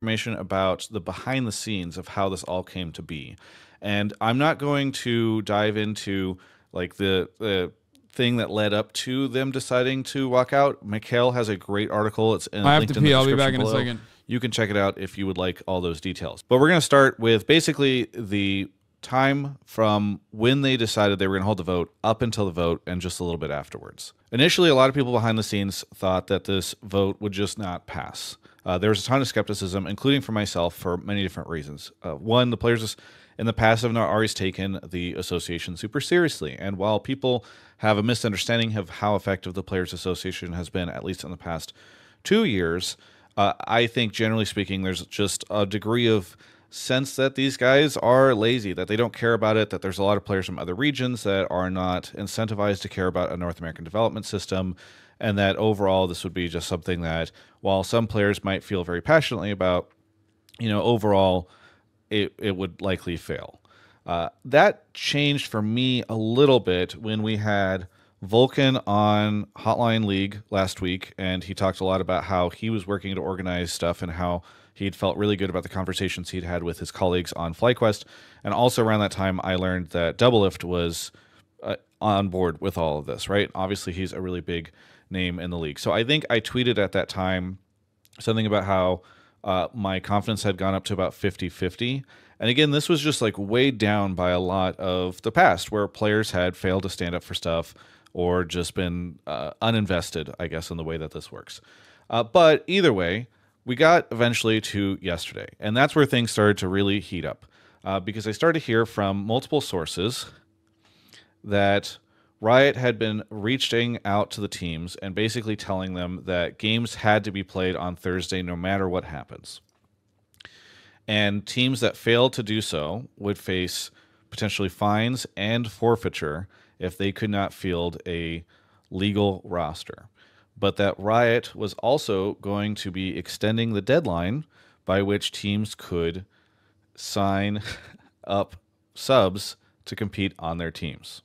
information about the behind the scenes of how this all came to be. And I'm not going to dive into like the thing that led up to them deciding to walk out. Mikhail has a great article. It's I have to linked in the pee. I'll be description back in a below. second. You can check it out if you would like all those details. But we're going to start with basically the time from when they decided they were going to hold the vote up until the vote and just a little bit afterwards. Initially, a lot of people behind the scenes thought that this vote would just not pass. There was a ton of skepticism, including for myself, for many different reasons. One, the players in the past have not always taken the association super seriously. And while people have a misunderstanding of how effective the Players Association has been, at least in the past 2 years, I think generally speaking, there's just a degree of sense that these guys are lazy, that they don't care about it, that there's a lot of players from other regions that are not incentivized to care about a North American development system, and that overall this would be just something that, while some players might feel very passionately about, overall it would likely fail. That changed for me a little bit when we had Vulcan on Hotline League last week, and he talked a lot about how he was working to organize stuff and how he'd felt really good about the conversations he'd had with his colleagues on FlyQuest. And also around that time, I learned that Doublelift was on board with all of this, right? Obviously, he's a really big name in the league. So I think I tweeted at that time something about how my confidence had gone up to about 50-50. And again, this was just like weighed down by a lot of the past where players had failed to stand up for stuff or just been uninvested, I guess, in the way that this works. But either way, we got eventually to yesterday. And that's where things started to really heat up because I started to hear from multiple sources that Riot had been reaching out to the teams and basically telling them that games had to be played on Thursday no matter what happens. And teams that failed to do so would face potentially fines and forfeiture if they could not field a legal roster. But that Riot was also going to be extending the deadline by which teams could sign up subs to compete on their teams.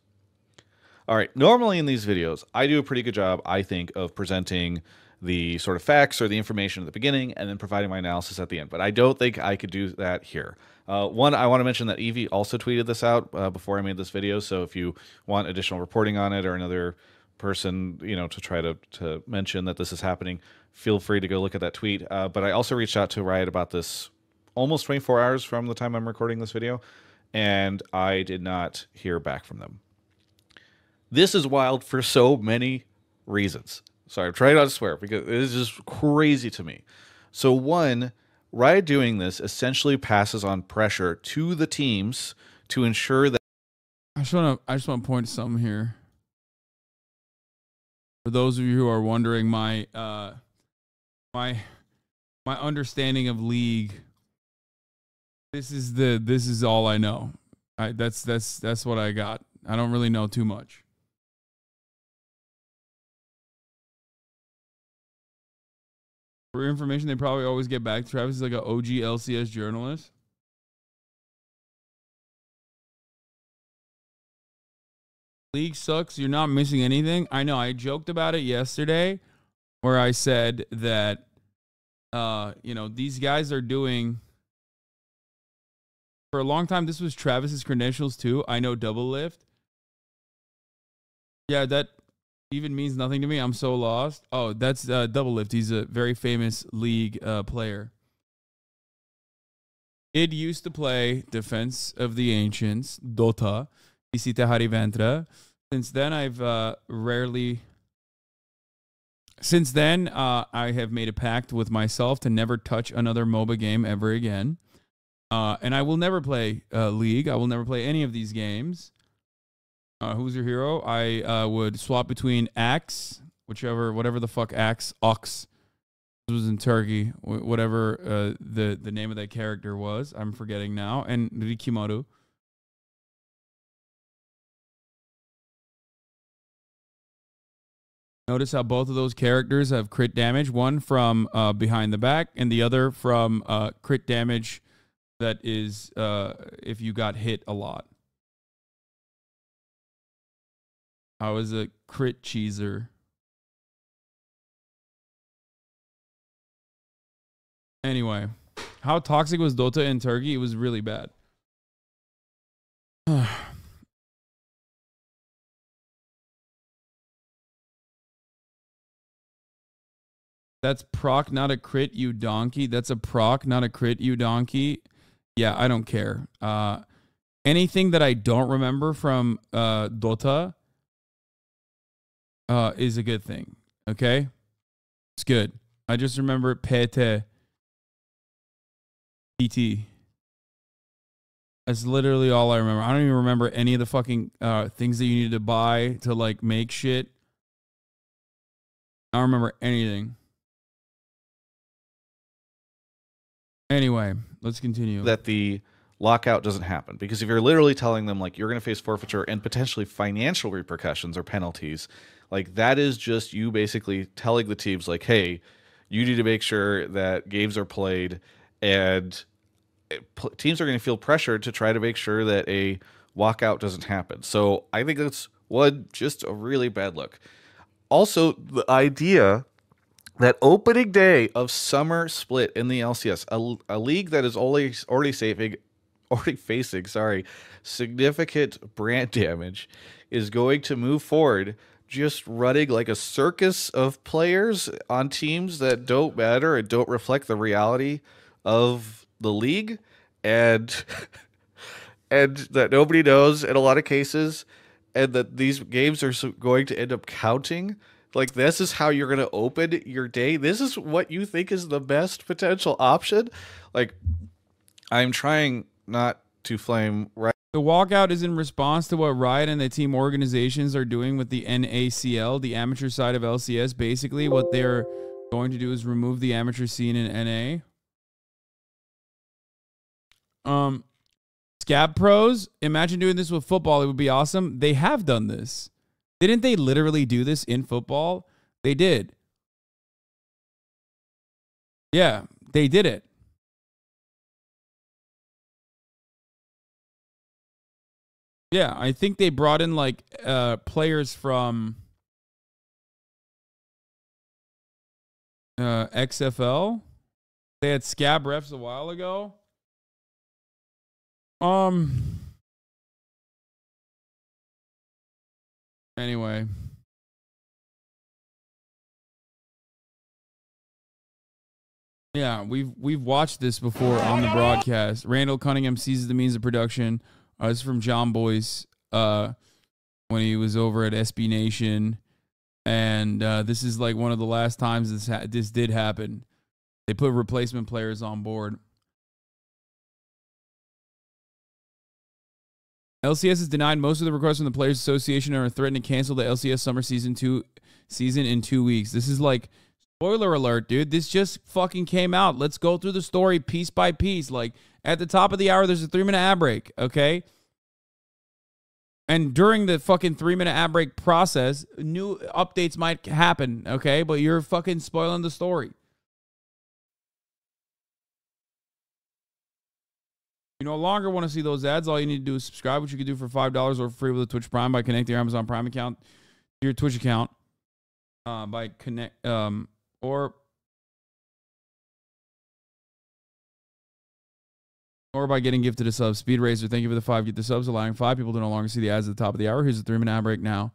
All right, normally in these videos, I do a pretty good job, I think, of presenting the sort of facts or the information at the beginning and then providing my analysis at the end. But I don't think I could do that here. One, I want to mention that Evie also tweeted this out before I made this video. So if you want additional reporting on it or another person, to try to mention that this is happening, feel free to go look at that tweet. But I also reached out to Riot about this almost 24 hours from the time I'm recording this video, and I did not hear back from them. This is wild for so many reasons. Sorry, I'm trying not to swear because it is just crazy to me. So one, Riot doing this essentially passes on pressure to the teams to ensure that. I just want to point to something here. For those of you who are wondering, my understanding of League. This is all I know. That's what I got. I don't really know too much. For information, they probably always get back. Travis is like an OG LCS journalist. League sucks. You're not missing anything. I know. I joked about it yesterday where I said that, these guys are doing. For a long time, this was Travis's credentials too. I know Doublelift. Yeah, that even means nothing to me. I'm so lost. Oh, that's Doublelift. He's a very famous League player. Id used to play Defense of the Ancients, Dota, Visita Hariventra. Since then, I have made a pact with myself to never touch another MOBA game ever again. And I will never play League. I will never play any of these games. Who's your hero? I would swap between Axe, whatever the fuck Axe, Ox. This was in Turkey. Whatever the name of that character was, I'm forgetting now. And Rikimaru. Notice how both of those characters have crit damage. One from behind the back, and the other from crit damage that is if you got hit a lot. I was a crit cheeser. Anyway, How toxic was Dota in Turkey? It was really bad. That's proc, not a crit, you donkey. That's a proc, not a crit, you donkey. Yeah, I don't care. Anything that I don't remember from Dota is a good thing. Okay? It's good. I just remember PT. That's literally all I remember. I don't even remember any of the fucking things that you needed to buy to like make shit. I don't remember anything. Anyway, let's continue. That the lockout doesn't happen, because if you're literally telling them like you're going to face forfeiture and potentially financial repercussions or penalties, like that is just you basically telling the teams like, hey, you need to make sure that games are played, and teams are going to feel pressured to try to make sure that a walkout doesn't happen. So I think that's just a really bad look. Also, the idea that opening day of summer split in the LCS, a league that is already facing significant brand damage, is going to move forward just running like a circus of players on teams that don't matter and don't reflect the reality of the league, and and that nobody knows in a lot of cases, and that these games are going to end up counting. Like, this is how you're going to open your day. This is what you think is the best potential option. Like, I'm trying not to flame right. The walkout is in response to what Riot and the team organizations are doing with the NACL, the amateur side of LCS. Basically, what they're going to do is remove the amateur scene in NA. Scab pros, imagine doing this with football. It would be awesome. They have done this. Didn't they literally do this in football? They did. Yeah, they did it. Yeah, I think they brought in like players from XFL. They had scab refs a while ago. Anyway. Yeah, we've watched this before on the broadcast. Randall Cunningham seizes the means of production. This is from John Boyce when he was over at SB Nation. And this is like one of the last times this did happen. They put replacement players on board. LCS has denied most of the requests from the Players Association and are threatening to cancel the LCS summer season in 2 weeks. This is like, spoiler alert, dude. This just fucking came out. Let's go through the story piece by piece. Like, at the top of the hour, there's a 3-minute ad break, okay? And during the fucking 3-minute ad break process, new updates might happen, okay? But you're fucking spoiling the story. You no longer want to see those ads. All you need to do is subscribe, which you can do for $5 or free with a Twitch Prime by connecting your Amazon Prime account to your Twitch account. Or by getting gifted a sub. Speed Racer, thank you for the 5 get the subs, allowing 5 people to no longer see the ads at the top of the hour. Here's a 3-minute ad break now.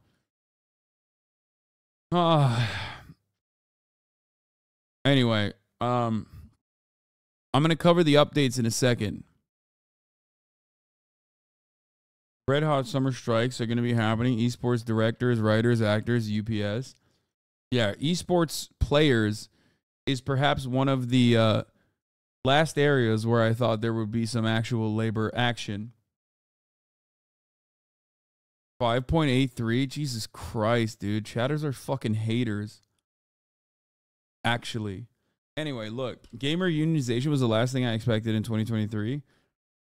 Anyway, I'm going to cover the updates in a second. Red Hot Summer Strikes are going to be happening. Esports directors, writers, actors, UPS. Yeah, esports players is perhaps one of the last areas where I thought there would be some actual labor action. 5.83. Jesus Christ, dude. Chatters are fucking haters. Actually. Anyway, look. Gamer unionization was the last thing I expected in 2023.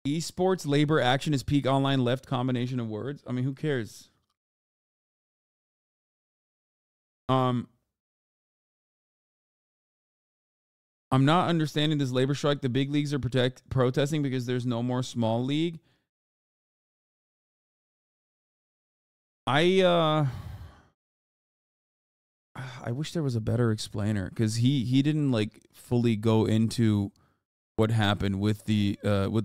Esports labor action is peak online left combination of words. I mean, who cares? I'm not understanding this labor strike. The big leagues are protesting because there's no more small league. I wish there was a better explainer, because he didn't like fully go into what happened with the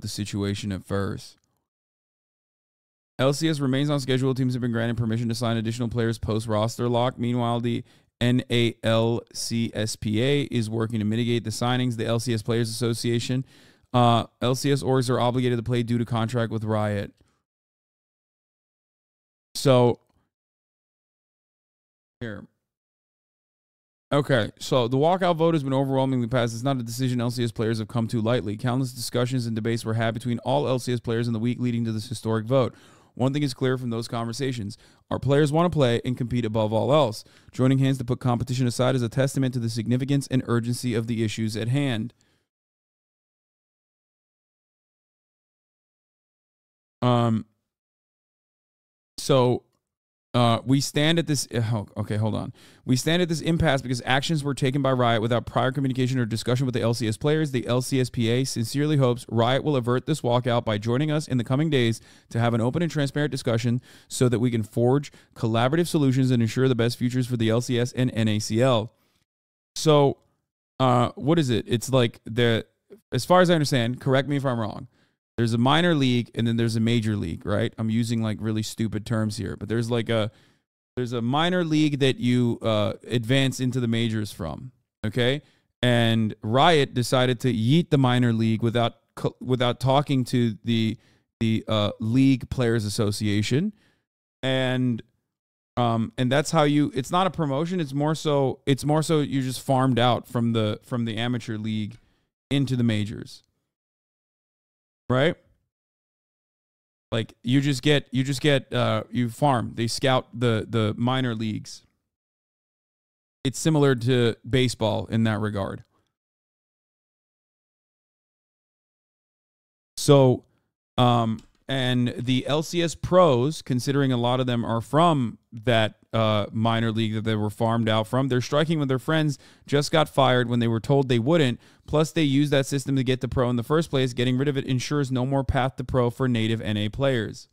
situation at first. LCS remains on schedule. Teams have been granted permission to sign additional players post-roster lock. Meanwhile, the NALCSPA is working to mitigate the signings. The LCS Players Association, LCS orgs are obligated to play due to contract with Riot. So, here. Okay, so the walkout vote has been overwhelmingly passed. It's not a decision LCS players have come to lightly. Countless discussions and debates were had between all LCS players in the week leading to this historic vote. One thing is clear from those conversations. Our players want to play and compete above all else. Joining hands to put competition aside is a testament to the significance and urgency of the issues at hand. We stand at this. Okay, hold on. We stand at this impasse because actions were taken by Riot without prior communication or discussion with the LCS players. The LCSPA sincerely hopes Riot will avert this walkout by joining us in the coming days to have an open and transparent discussion so that we can forge collaborative solutions and ensure the best futures for the LCS and NACL. So, what is it? It's like as far as I understand, correct me if I'm wrong. There's a minor league and then there's a major league, right? I'm using like really stupid terms here, but there's a minor league that you advance into the majors from, okay? And Riot decided to yeet the minor league without talking to the League Players Association, and that's how it's not a promotion. It's more so you're just farmed out from the amateur league into the majors. Right? Like you farm. They scout the minor leagues. It's similar to baseball in that regard. So, and the LCS pros, considering a lot of them are from that minor league that they were farmed out from, they're striking with their friends, just got fired when they were told they wouldn't. Plus, they use that system to get to pro in the first place. Getting rid of it ensures no more path to pro for native NA players.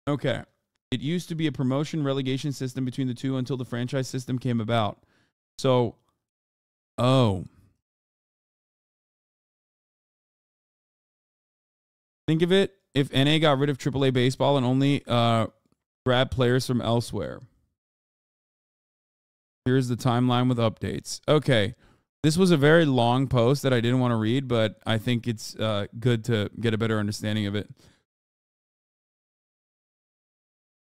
Okay. It used to be a promotion relegation system between the two until the franchise system came about. So, think of it if NA got rid of AAA baseball and only grab players from elsewhere. Here's the timeline with updates. Okay. This was a very long post that I didn't want to read, but I think it's good to get a better understanding of it.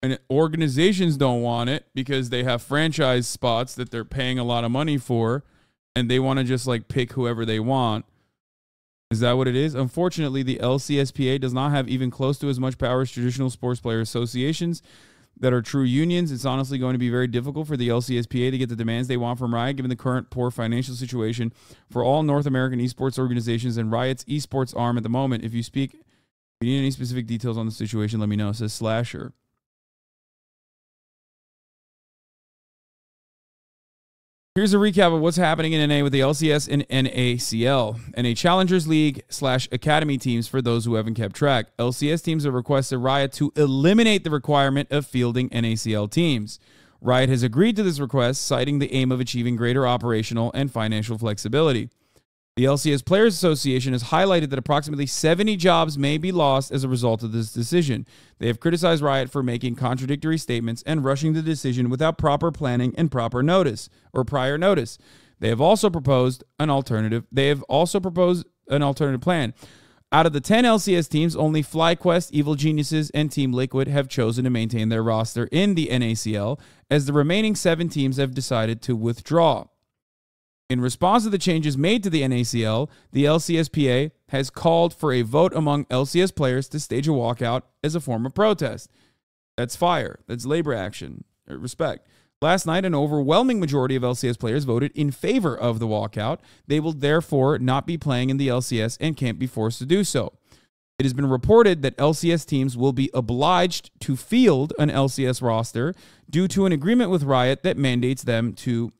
And organizations don't want it because they have franchise spots that they're paying a lot of money for, and they want to just like pick whoever they want. Is that what it is? Unfortunately, the LCSPA does not have even close to as much power as traditional sports player associations that are true unions. It's honestly going to be very difficult for the LCSPA to get the demands they want from Riot, given the current poor financial situation for all North American esports organizations and Riot's esports arm at the moment. If you need any specific details on the situation, let me know, says Slasher. Here's a recap of what's happening in NA with the LCS and NACL. NA Challengers League / Academy teams for those who haven't kept track. LCS teams have requested Riot to eliminate the requirement of fielding NACL teams. Riot has agreed to this request, citing the aim of achieving greater operational and financial flexibility. The LCS Players Association has highlighted that approximately 70 jobs may be lost as a result of this decision. They have criticized Riot for making contradictory statements and rushing the decision without proper planning and proper notice or prior notice. They have also proposed an alternative plan. Out of the 10 LCS teams, only FlyQuest, Evil Geniuses, and Team Liquid have chosen to maintain their roster in the NACL, as the remaining 7 teams have decided to withdraw. In response to the changes made to the NACL, the LCSPA has called for a vote among LCS players to stage a walkout as a form of protest. That's fire. That's labor action. Respect. Last night, an overwhelming majority of LCS players voted in favor of the walkout. They will therefore not be playing in the LCS and can't be forced to do so. It has been reported that LCS teams will be obliged to field an LCS roster due to an agreement with Riot that mandates them to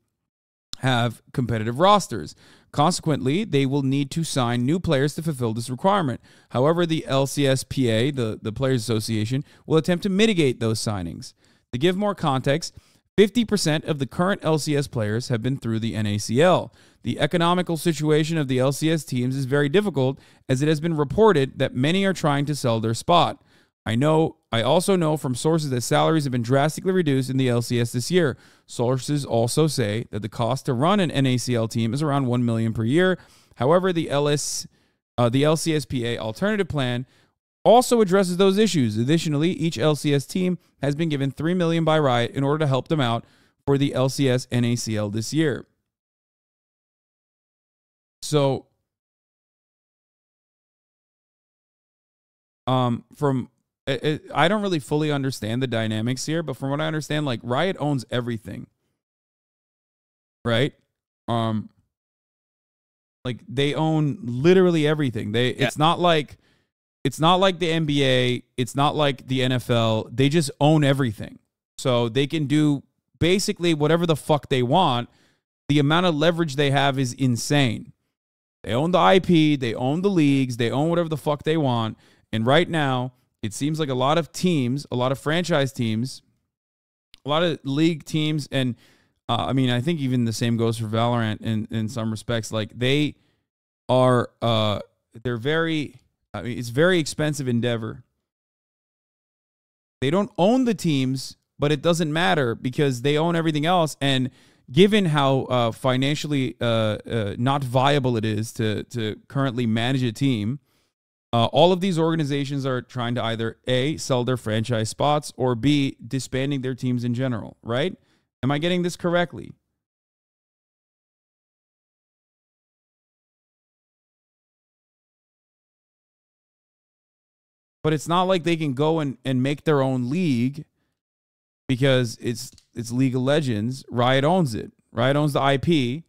have competitive rosters. Consequently, they will need to sign new players to fulfill this requirement. However, the LCSPA, the Players Association, will attempt to mitigate those signings. To give more context, 50% of the current LCS players have been through the NACL. The economical situation of the LCS teams is very difficult, as it has been reported that many are trying to sell their spot. I also know from sources that salaries have been drastically reduced in the LCS this year. Sources also say that the cost to run an NACL team is around $1 million per year. However, the LCSPA alternative plan also addresses those issues. Additionally, each LCS team has been given $3 million by Riot in order to help them out for the LCS NACL this year. So, I don't really fully understand the dynamics here, but from what I understand, like Riot owns everything, right? Like they own literally everything. It's not like the NBA, it's not like the NFL. They just own everything. So they can do basically whatever the fuck they want. The amount of leverage they have is insane. They own the IP, they own the leagues, they own whatever the fuck they want. And right now, it seems like a lot of teams, a lot of franchise teams, a lot of league teams, and I mean, I think even the same goes for Valorant in some respects. Like they are, they're very, I mean, it's very expensive endeavor. They don't own the teams, but it doesn't matter because they own everything else. And given how financially not viable it is to currently manage a team, all of these organizations are trying to either A, sell their franchise spots, or B, disbanding their teams in general, right? Am I getting this correctly? But it's not like they can go and make their own league because it's League of Legends. Riot owns it. Riot owns the IP.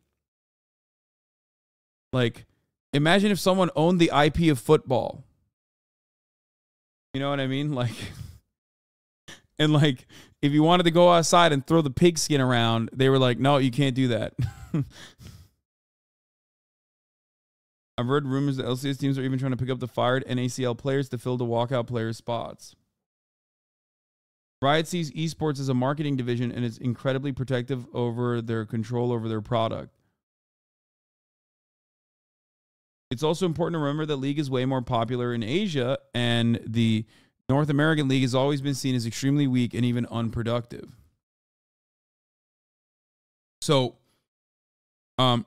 Like, imagine if someone owned the IP of football. You know what I mean? Like, and like, if you wanted to go outside and throw the pigskin around, they were like, no, you can't do that. I've heard rumors that LCS teams are even trying to pick up the fired NACL players to fill the walkout players' spots. Riot sees esports as a marketing division and is incredibly protective over their control over their product. It's also important to remember that League is way more popular in Asia, and the North American League has always been seen as extremely weak and even unproductive. So,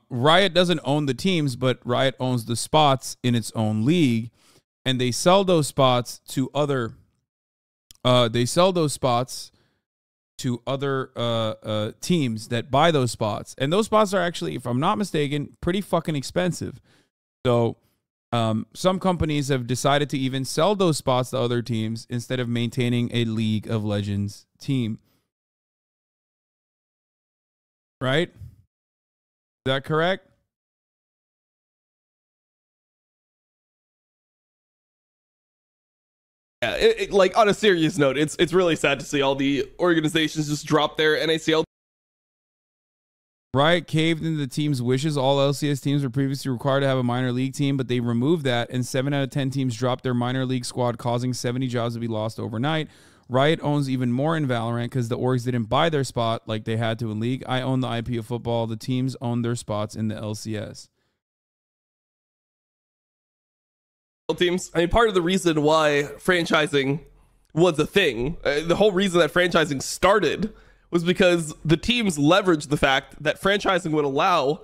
Riot doesn't own the teams, but Riot owns the spots in its own league, and they sell those spots to other. Teams that buy those spots, and those spots are actually, if I'm not mistaken, pretty fucking expensive. So, some companies have decided to even sell those spots to other teams instead of maintaining a League of Legends team. Right? Is that correct? Yeah, like on a serious note, it's really sad to see all the organizations just drop their NACL. Riot caved into the team's wishes. All LCS teams were previously required to have a minor league team, but they removed that, and 7 out of 10 teams dropped their minor league squad, causing 70 jobs to be lost overnight. Riot owns even more in Valorant because the orgs didn't buy their spot like they had to in League. I own the IP of football. The teams own their spots in the LCS. Teams. I mean, part of the reason why franchising was a thing, the whole reason that franchising started was because the teams leveraged the fact that franchising would allow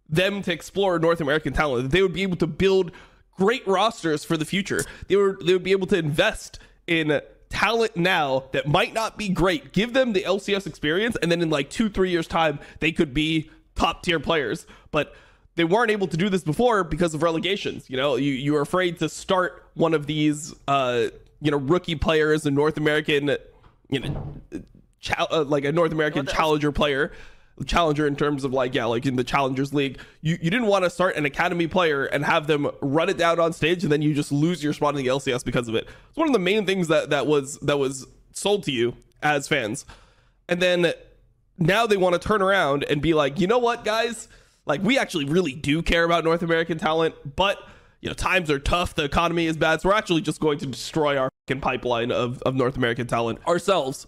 them to explore North American talent. That they would be able to build great rosters for the future. They would be able to invest in talent now that might not be great, give them the LCS experience, and then in like 2-3 years time they could be top tier players. But they weren't able to do this before because of relegations. You know, you were afraid to start one of these rookie players in North American, like a North American challenger player, challenger in terms of like in the Challengers League. You didn't want to start an academy player and have them run it down on stage and then you just lose your spot in the LCS because of it. It's one of the main things that was sold to you as fans. And then now they want to turn around and be like, you know what, guys, like we actually really do care about North American talent, but times are tough, the economy is bad, so we're actually just going to destroy our fucking pipeline of North American talent ourselves.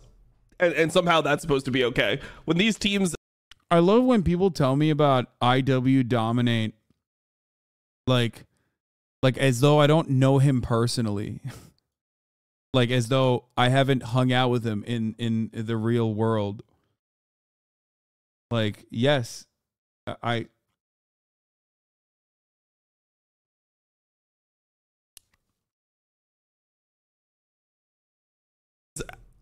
and somehow that's supposed to be okay. When these teams, I love when people tell me about IW Dominate, like as though I don't know him personally. Like as though I haven't hung out with him in the real world. Like, yes, I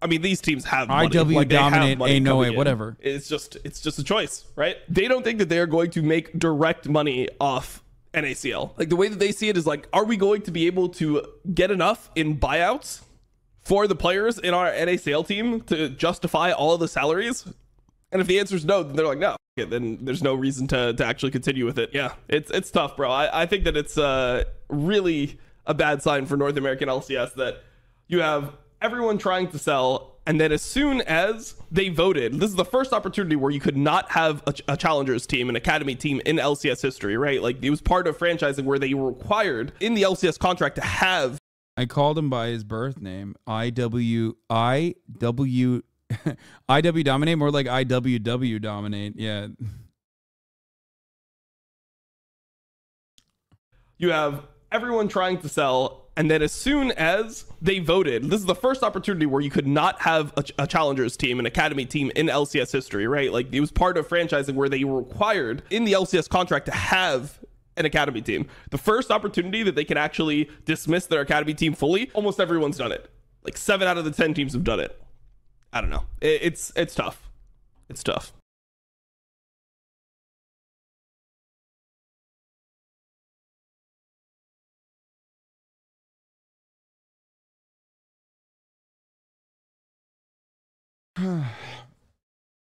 mean, these teams have money. IW Like, they have Dominate, money ain't no coming way, in. whatever. It's just a choice, right? They don't think that they are going to make direct money off NACL. Like the way that they see it is like, are we going to be able to get enough in buyouts for the players in our NACL team to justify all of the salaries? And if the answer is no, then they're like, no, okay, then there's no reason to actually continue with it. Yeah, it's tough, bro. I think that it's really a bad sign for North American LCS that you have everyone trying to sell, and then as soon as they voted, this is the first opportunity where you could not have a challengers team, an academy team in LCS history, right? Like it was part of franchising where they were required in the LCS contract to have. I called him by his birth name, IW Dominate, more like IWW Dominate. Yeah. You have everyone trying to sell, and then as soon as they voted, this is the first opportunity where you could not have a challengers team, an academy team in LCS history, right? Like it was part of franchising where they were required in the LCS contract to have an academy team. The first opportunity that they can actually dismiss their academy team fully, almost everyone's done it. Like 7 out of the 10 teams have done it. I don't know. It's tough. It's tough.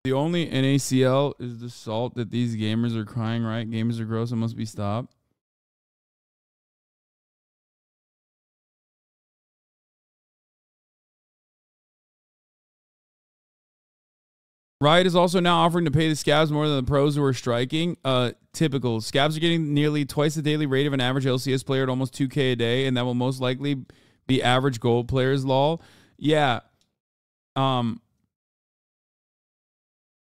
The only NACL is the salt that these gamers are crying, right? Gamers are gross. It must be stopped. Riot is also now offering to pay the scabs more than the pros who are striking. Typical. Scabs are getting nearly twice the daily rate of an average LCS player at almost 2K a day, and that will most likely be average gold players, lol. Yeah.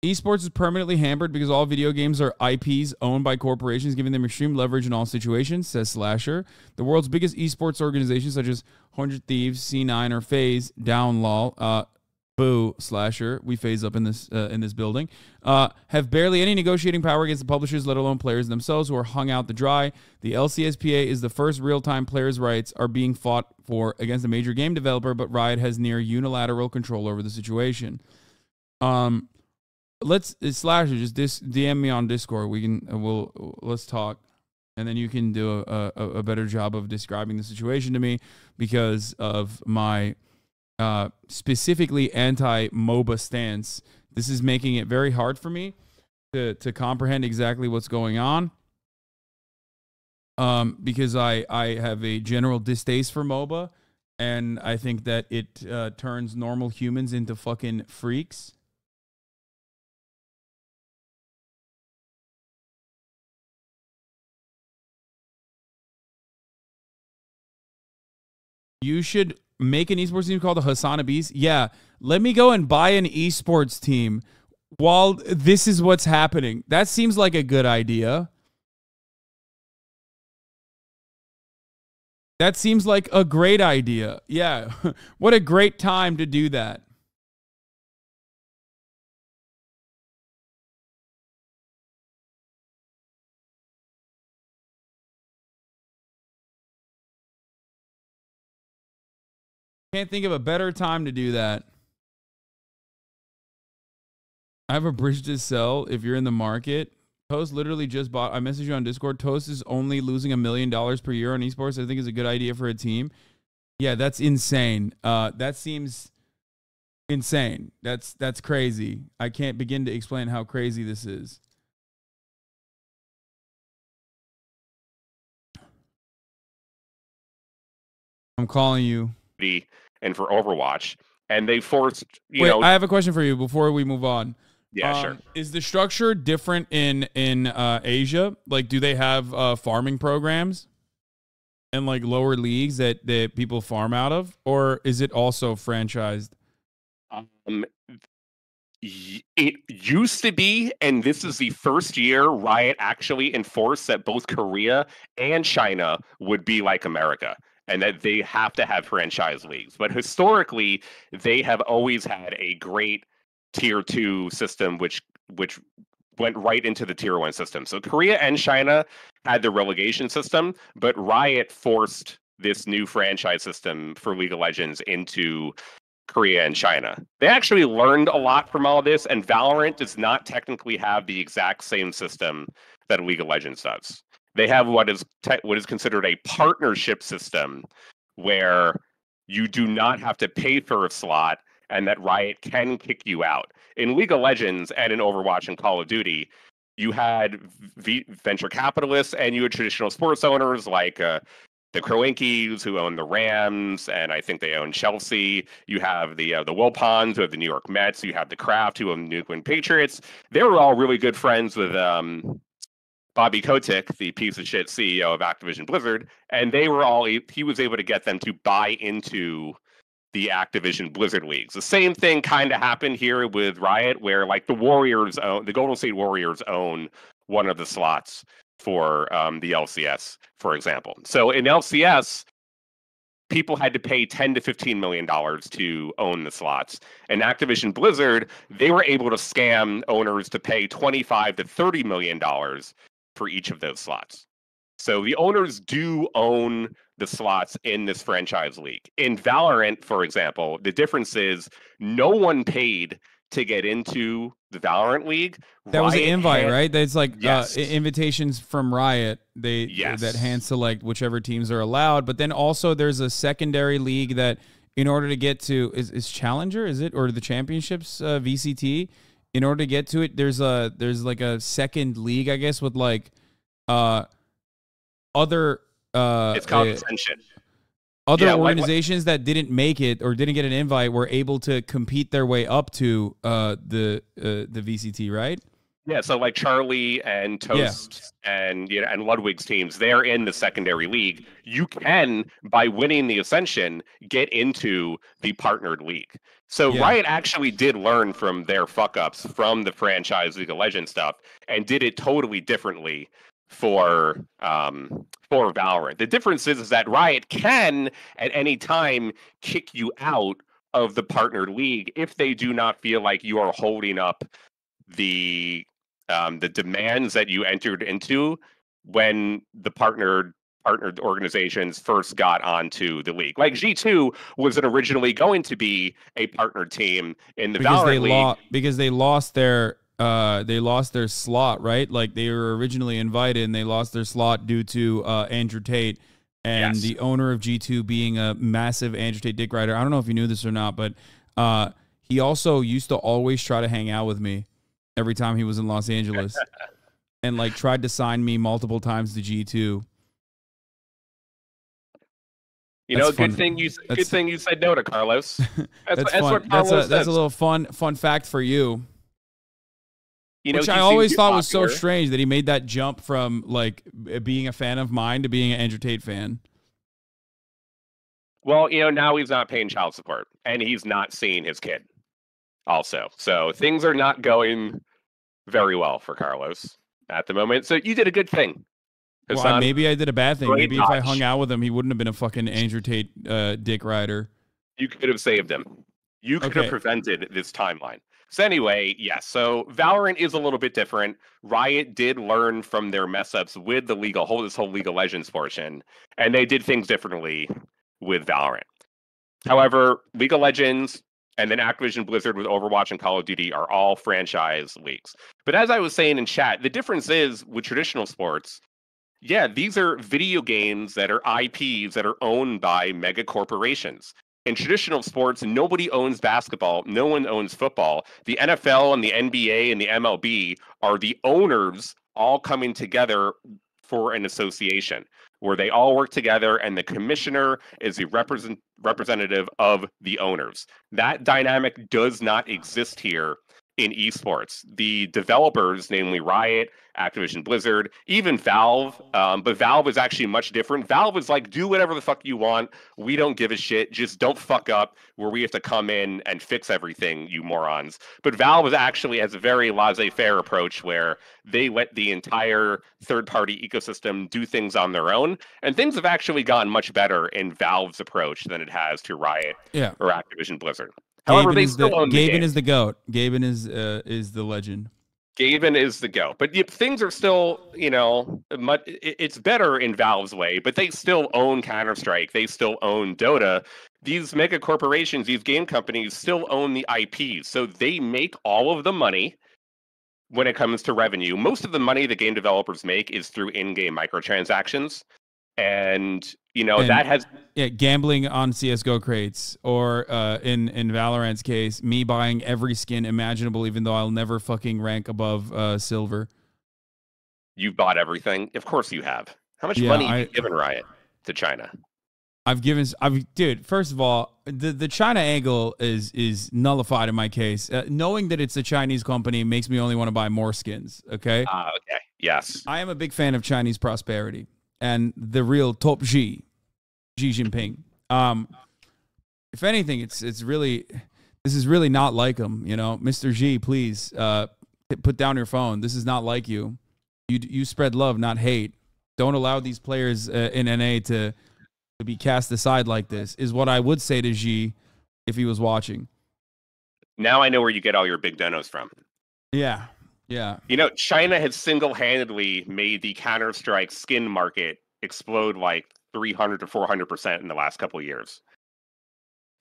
Esports is permanently hampered because all video games are IPs owned by corporations, giving them extreme leverage in all situations, says Slasher. The world's biggest esports organizations, such as 100 Thieves, C9, or FaZe, down lol, boo, Slasher, we phase up in this building, have barely any negotiating power against the publishers, let alone players themselves who are hung out to dry. The LCSPA is the first real-time players' rights are being fought for against a major game developer, but Riot has near unilateral control over the situation. Slasher, just DM me on Discord. Let's talk, and then you can do a better job of describing the situation to me because of my specifically anti-MOBA stance. This is making it very hard for me to comprehend exactly what's going on. Because I have a general distaste for MOBA, and I think that it turns normal humans into fucking freaks. You should make an esports team called the HasanAbis. Yeah, let me go and buy an esports team while this is what's happening. That seems like a good idea. That seems like a great idea. Yeah, what a great time to do that. Can't think of a better time to do that. I have a bridge to sell if you're in the market. Toast literally just bought. I messaged you on Discord. Toast is only losing $1 million per year on esports. I think is a good idea for a team. Yeah, that's insane. That seems insane. That's crazy. I can't begin to explain how crazy this is. I'm calling you. And for Overwatch, and they forced Wait, I have a question for you before we move on. Yeah, sure. Is the structure different in Asia? Like, do they have farming programs and like lower leagues that people farm out of, or is it also franchised? It used to be, and this is the first year Riot actually enforced that both Korea and China would be like America, and that they have to have franchise leagues. But historically, they have always had a great tier 2 system, which went right into the tier 1 system. So Korea and China had the relegation system, but Riot forced this new franchise system for League of Legends into Korea and China. They actually learned a lot from all this, and Valorant does not technically have the exact same system that League of Legends does. They have what is considered a partnership system, where you do not have to pay for a slot, and that Riot can kick you out. In League of Legends and in Overwatch and Call of Duty, you had venture capitalists and you had traditional sports owners like the Kroenkes, who own the Rams, and I think they own Chelsea. You have the Wilpons, who have the New York Mets. You have the Kraft, who own the New England Patriots. They were all really good friends with Bobby Kotick, the piece of shit CEO of Activision Blizzard, and he was able to get them to buy into the Activision Blizzard leagues. The same thing kind of happened here with Riot, where like the Golden State Warriors own one of the slots for the LCS, for example. So in LCS, people had to pay $10 to $15 million to own the slots. And Activision Blizzard, they were able to scam owners to pay $25 to $30 million for each of those slots. So the owners do own the slots in this franchise league. In Valorant, for example, the difference is no one paid to get into the Valorant League. That was an invite, right? That's like Yes. Invitations from Riot. That hand select whichever teams are allowed. But then also there's a secondary league that, in order to get to, is Challenger, is it, or the championships, VCT? In order to get to it, there's like a second league, I guess, with like other it's called Ascension. Other organizations that didn't make it or didn't get an invite were able to compete their way up to the VCT, right? Yeah, so like Charlie and Toast and Ludwig's teams, they're in the secondary league. You can, by winning the Ascension, get into the partnered league. So Riot actually did learn from their fuck ups from the franchise League of Legends stuff and did it totally differently for Valorant. The difference is that Riot can at any time kick you out of the partnered league if they do not feel like you are holding up the demands that you entered into when the partnered organizations first got onto the league. Like G2 wasn't originally going to be a partnered team in the Valorant league because they lost their slot, right? Like they were originally invited and they lost their slot due to Andrew Tate and the owner of G2 being a massive Andrew Tate dick rider. I don't know if you knew this or not, but he also used to always try to hang out with me every time he was in Los Angeles and like tried to sign me multiple times to G2. Good thing you said no to Carlos. That's fun. What Carlos that's a little fun fact for you. Which I always thought was so strange that he made that jump from like being a fan of mine to being an Andrew Tate fan. Well, now he's not paying child support and he's not seeing his kid also. So things are not going very well for Carlos at the moment. So you did a good thing. Well, maybe I did a bad thing. Maybe if I hung out with him, he wouldn't have been a fucking Andrew Tate dick rider. You could have saved him. You could have prevented this timeline. So anyway, yes. So Valorant is a little bit different. Riot did learn from their mess ups with the this whole League of Legends portion, and they did things differently with Valorant. However, League of Legends and then Activision Blizzard with Overwatch and Call of Duty are all franchise leagues. But as I was saying in chat, the difference is with traditional sports, these are video games that are IPs that are owned by mega corporations. In traditional sports, nobody owns basketball. No one owns football. The NFL and the NBA and the MLB are the owners all coming together for an association where they all work together and the commissioner is the representative of the owners. That dynamic does not exist here in esports. The developers, namely Riot, Activision Blizzard, even Valve, but Valve is actually much different. Valve is like, do whatever the fuck you want. We don't give a shit. Just don't fuck up where we have to come in and fix everything, you morons. But Valve is actually has a very laissez-faire approach where they let the entire third-party ecosystem do things on their own. And things have actually gotten much better in Valve's approach than it has to Riot or Activision Blizzard. However, they still own the game. Gaben is the GOAT. Gaben is the legend. Gaben is the GOAT. But things are still, it's better in Valve's way, but they still own Counter-Strike. They still own Dota. These mega corporations, these game companies still own the IPs. So they make all of the money when it comes to revenue. Most of the money the game developers make is through in-game microtransactions. And that has gambling on CS:GO crates, or in Valorant's case, me buying every skin imaginable, even though I'll never fucking rank above silver. You've bought everything, of course you have. How much money have you given Riot to China? Dude. First of all, the China angle is nullified in my case. Knowing that it's a Chinese company makes me only want to buy more skins. Okay. Okay. Yes. I am a big fan of Chinese prosperity and the real top Xi Jinping. If anything, this is really not like him. Mr. Xi, please put down your phone. This is not like you. You spread love, not hate. Don't allow these players in NA to be cast aside like this, is what I would say to Xi if he was watching. Now I know where you get all your big donos from. Yeah. China has single-handedly made the Counter-Strike skin market explode like 300 to 400% in the last couple of years.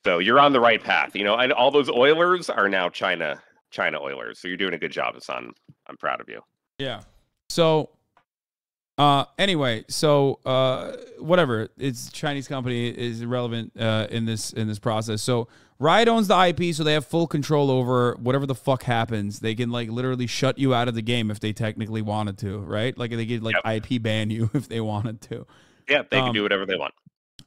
So you're on the right path. And all those Oilers are now China Oilers. So you're doing a good job, Hasan. I'm proud of you. Yeah. So anyway, whatever. It's a Chinese company is irrelevant in this process. So Riot owns the IP, so they have full control over whatever the fuck happens. They can literally shut you out of the game if they technically wanted to, right? Like they could IP ban you if they wanted to. Yeah, they can do whatever they want.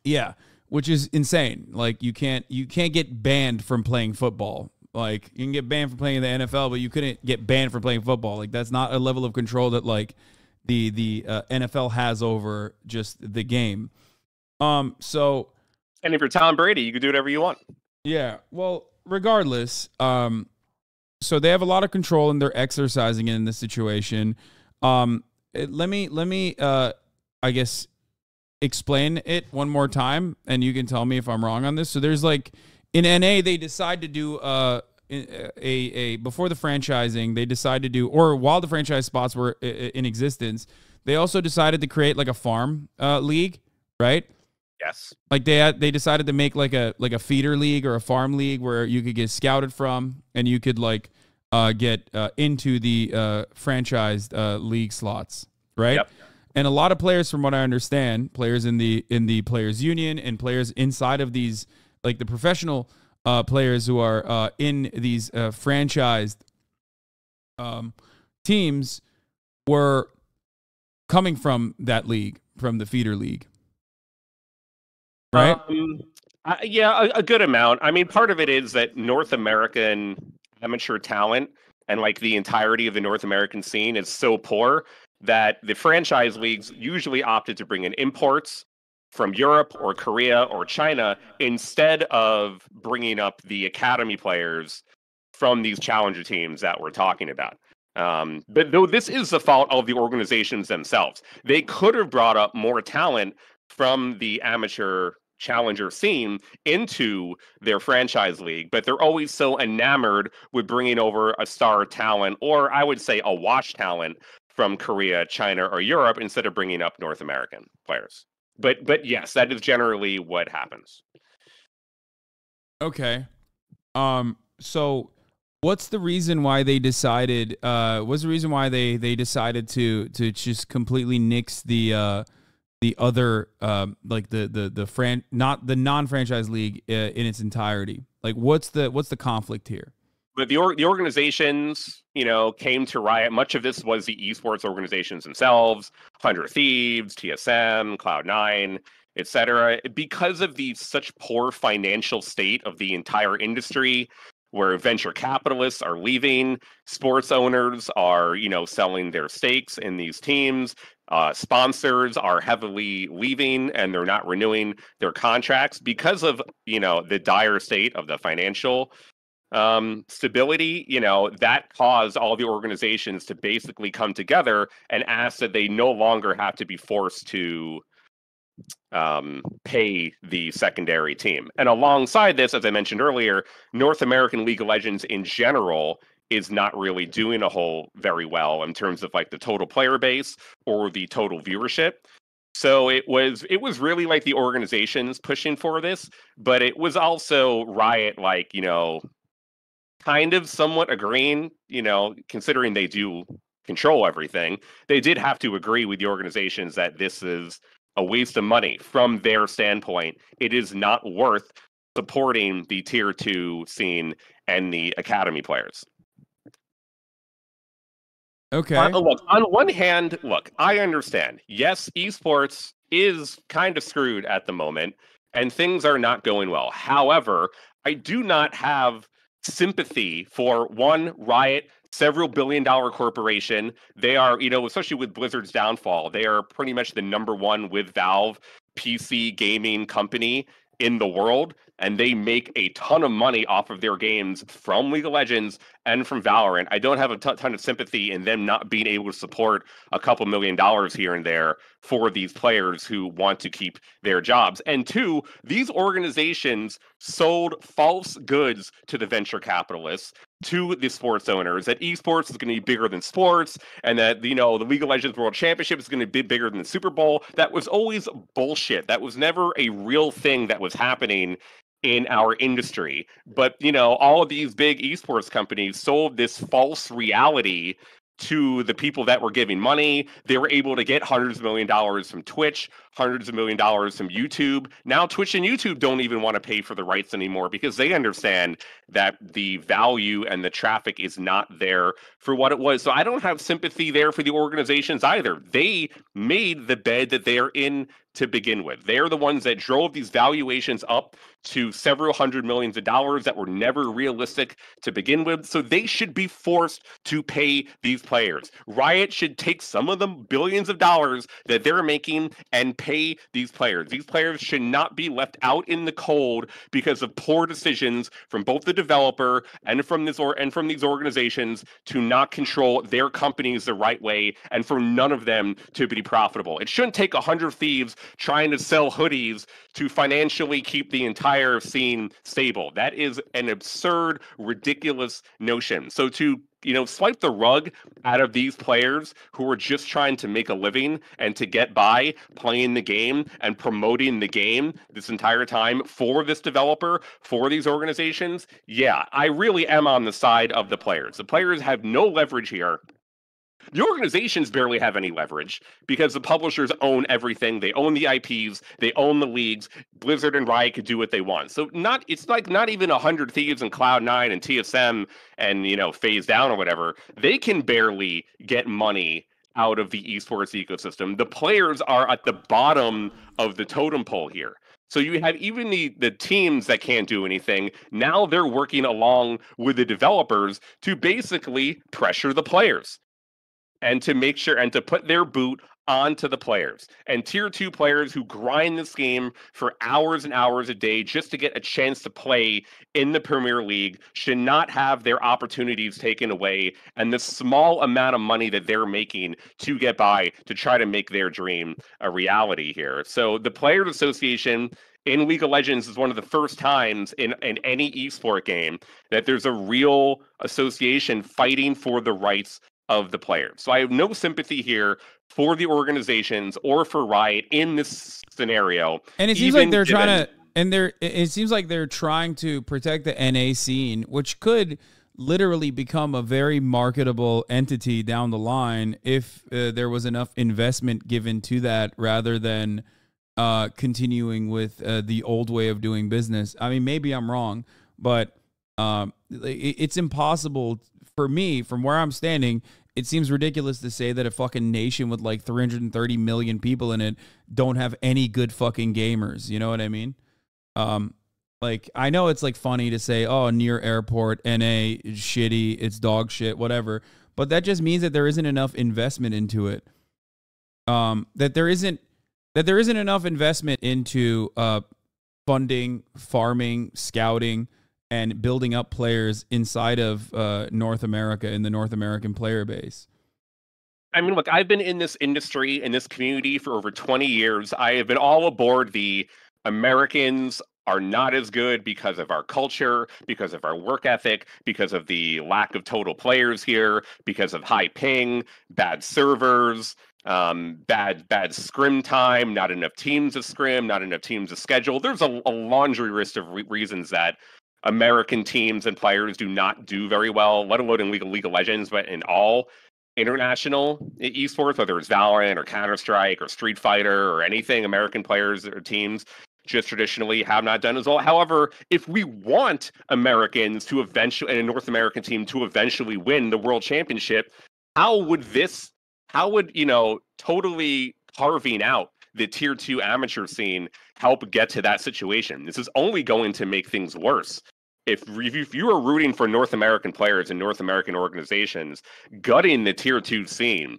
Yeah, which is insane. Like you can't get banned from playing football. Like you can get banned from playing in the NFL, but you couldn't get banned from playing football. Like that's not a level of control that the NFL has over just the game. And if you're Tom Brady, you can do whatever you want. Yeah. Well, regardless, so they have a lot of control and they're exercising it in this situation. Let me I guess explain it one more time, and you can tell me if I'm wrong on this. So there's in NA they decide to do before the franchising, they decided to do, or while the franchise spots were in existence, they also decided to create a farm league, right? Yes. They decided to make like a feeder league or a farm league where you could get scouted from and you could get into the franchised league slots, right? Yep. And a lot of players, from what I understand, players in the players union and players inside of these, the professional players who are in these franchised teams, were coming from that league, from the feeder league. Right? Yeah, a good amount. I mean, part of it is that North American amateur talent and the entirety of the North American scene is so poor that the franchise leagues usually opted to bring in imports from Europe or Korea or China instead of bringing up the academy players from these challenger teams that we're talking about. But though this is the fault of the organizations themselves, they could have brought up more talent from the amateur challenger scene into their franchise league, but they're always so enamored with bringing over a star talent, or I would say a wash talent from Korea, China, or Europe instead of bringing up North American players. But yes, that is generally what happens. Okay. So what's the reason why they decided they decided to just completely nix the other not the non-franchise league in its entirety? What's the conflict here? But the organizations, came to Riot. Much of this was the esports organizations themselves: 100 Thieves, TSM, Cloud9, etc. Because of the such poor financial state of the entire industry, where venture capitalists are leaving, sports owners are, selling their stakes in these teams. Sponsors are heavily leaving and they're not renewing their contracts because of, the dire state of the financial stability. That caused all the organizations to basically come together and ask that they no longer have to be forced to pay the secondary team. And alongside this, as I mentioned earlier, North American League of Legends in general is not really doing a whole very well in terms of like the total player base or the total viewership. So it was really like the organizations pushing for this, but it was also Riot, like, kind of somewhat agreeing, considering they do control everything. They did have to agree with the organizations that this is a waste of money from their standpoint. It is not worth supporting the tier 2 scene and the academy players. Okay. On one hand, I understand. Yes, esports is kind of screwed at the moment, and things are not going well. However, I do not have sympathy for one, Riot, several billion-dollar corporation. They are, especially with Blizzard's downfall, they are pretty much the #1 with Valve PC gaming company in the world, and they make a ton of money off of their games from League of Legends and from Valorant. I don't have a ton of sympathy in them not being able to support a couple $1 million here and there for these players who want to keep their jobs. And two, these organizations sold false goods to the venture capitalists, to the sports owners, that esports is going to be bigger than sports, and that, the League of Legends World Championship is going to be bigger than the Super Bowl. That was always bullshit. That was never a real thing that was happening in our industry. But, all of these big esports companies sold this false reality to the people that were giving money. They were able to get hundreds of $1 million from Twitch, hundreds of $1 million from YouTube. Now Twitch and YouTube don't even want to pay for the rights anymore because they understand that the value and the traffic is not there for what it was. So I don't have sympathy there for the organizations either. They made the bed that they are in to begin with. They're the ones that drove these valuations up to several hundred millions of dollars that were never realistic to begin with. So they should be forced to pay these players. Riot should take some of the billions of dollars that they're making and pay these players. These players should not be left out in the cold because of poor decisions from both the developer and from these organizations to not control their companies the right way, and for none of them to be profitable. It shouldn't take 100 thieves trying to sell hoodies to financially keep the entire scene stable. That is an absurd, ridiculous notion. So to swipe the rug out of these players who are just trying to make a living and to get by playing the game and promoting the game this entire time for this developer, for these organizations, yeah, I really am on the side of the players. The players have no leverage here. The organizations barely have any leverage because the publishers own everything. They own the IPs. They own the leagues. Blizzard and Riot could do what they want. So it's like not even 100 Thieves and Cloud9 and TSM and, Phase Down or whatever. They can barely get money out of the esports ecosystem. The players are at the bottom of the totem pole here. So you have even the teams that can't do anything. Now they're working along with the developers to basically pressure the players, and to make sure and to put their boot onto the players. And tier 2 players who grind this game for hours and hours a day just to get a chance to play in the Premier League should not have their opportunities taken away, and the small amount of money that they're making to get by to try to make their dream a reality here. So the Players Association in League of Legends is one of the first times in any esport game that there's a real association fighting for the rights of the players. So I have no sympathy here for the organizations or for Riot in this scenario. And it seems like they're trying to, it seems like they're trying to protect the NA scene, which could literally become a very marketable entity down the line if there was enough investment given to that rather than continuing with the old way of doing business. I mean, maybe I'm wrong, but it's impossible for me, from where I'm standing. It seems ridiculous to say that a fucking nation with like 330 million people in it don't have any good fucking gamers. You know what I mean? Like, I know it's like funny to say, oh, near airport, NA is shitty, it's dog shit, whatever. But that just means that there isn't enough investment into it. That there isn't enough investment into funding, farming, scouting, and building up players inside of North America in the North American player base. I mean, look, I've been in this industry, in this community for over 20 years. I have been all aboard the Americans are not as good because of our culture, because of our work ethic, because of the lack of total players here, because of high ping, bad servers, bad scrim time, not enough teams to scrim, not enough teams to schedule. There's a laundry list of reasons that American teams and players do not do very well, let alone in League of Legends, but in all international esports, whether it's Valorant or Counter-Strike or Street Fighter or anything, American players or teams just traditionally have not done as well. However, if we want Americans to eventually, and a North American team to eventually win the world championship, how would, totally carving out the tier 2 amateur scene help get to that situation? This is only going to make things worse. If you are rooting for North American players and North American organizations, gutting the tier 2 scene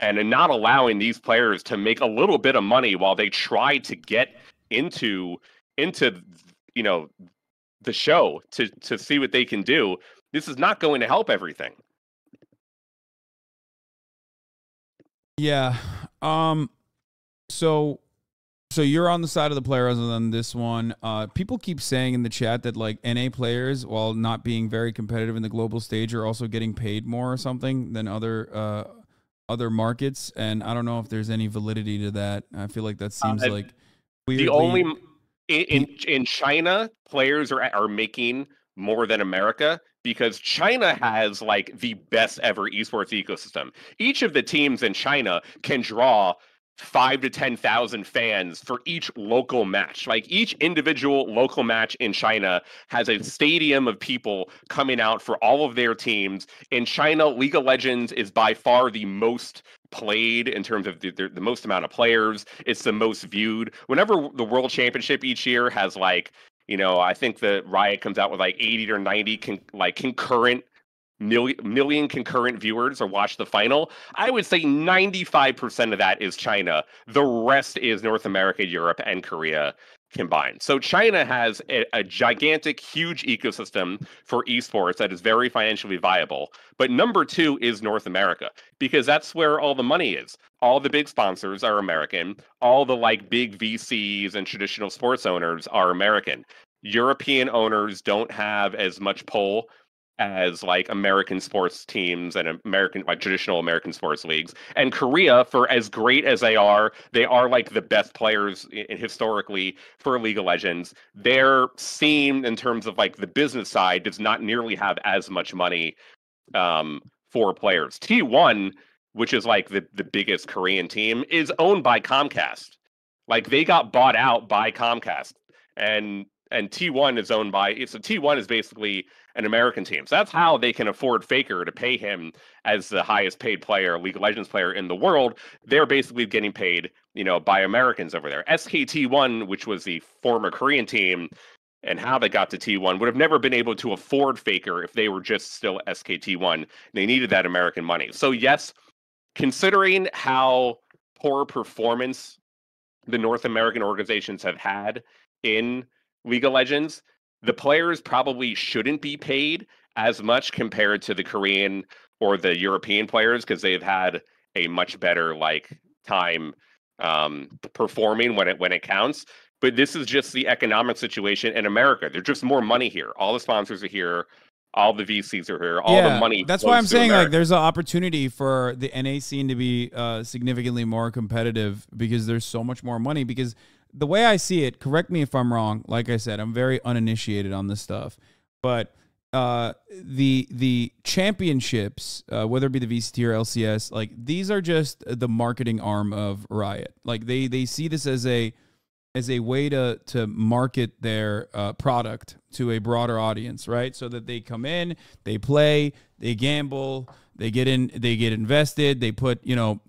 and not allowing these players to make a little bit of money while they try to get into the show to see what they can do, this is not going to help everything. Yeah. So you're on the side of the player other than this one. People keep saying in the chat that like NA players, while not being very competitive in the global stage, are also getting paid more or something than other markets. And I don't know if there's any validity to that. I feel like that seems like weirdly, the only in China, players are making more than America because China has like the best ever esports ecosystem. Each of the teams in China can draw 5,000 to 10,000 fans for each local match. Like each individual local match in China has a stadium of people coming out for all of their teams. In China, League of Legends is by far the most played in terms of the most amount of players. It's the most viewed. Whenever the World Championship each year has like, I think the Riot comes out with like 80 or 90 concurrent million concurrent viewers or watch the final, I would say 95% of that is China. The rest is North America, Europe, and Korea combined. So China has a gigantic, huge ecosystem for esports that is very financially viable. But number 2 is North America, because that's where all the money is. All the big sponsors are American. All the like big VCs and traditional sports owners are American. European owners don't have as much pull as like American sports teams and American traditional American sports leagues. And Korea, for as great as they are like the best players historically for League of Legends. Their scene in terms of like the business side does not nearly have as much money for players. T1, which is like the biggest Korean team, is owned by Comcast. Like they got bought out by Comcast, and T1 is owned by. So T1 is basically an American team. So that's how they can afford Faker to pay him as the highest paid player, League of Legends player in the world. They're basically getting paid, by Americans over there. SKT1, which was the former Korean team, and how they got to T1 would have never been able to afford Faker if they were just still SKT1. They needed that American money. So yes, considering how poor performance the North American organizations have had in League of Legends, the players probably shouldn't be paid as much compared to the Korean or the European players, because they've had a much better time performing when it counts. But this is just the economic situation in America. There's just more money here. All the sponsors are here. All the VCs are here. All the money. That's why I'm saying there's an opportunity for the NA scene to be significantly more competitive, because there's so much more money. Because the way I see it, correct me if I'm wrong, like I said, I'm very uninitiated on this stuff, but the championships, whether it be the VCT or LCS, these are just the marketing arm of Riot. They see this as a way to market their product to a broader audience, right? So that they come in, they play, they gamble, they get invested, they put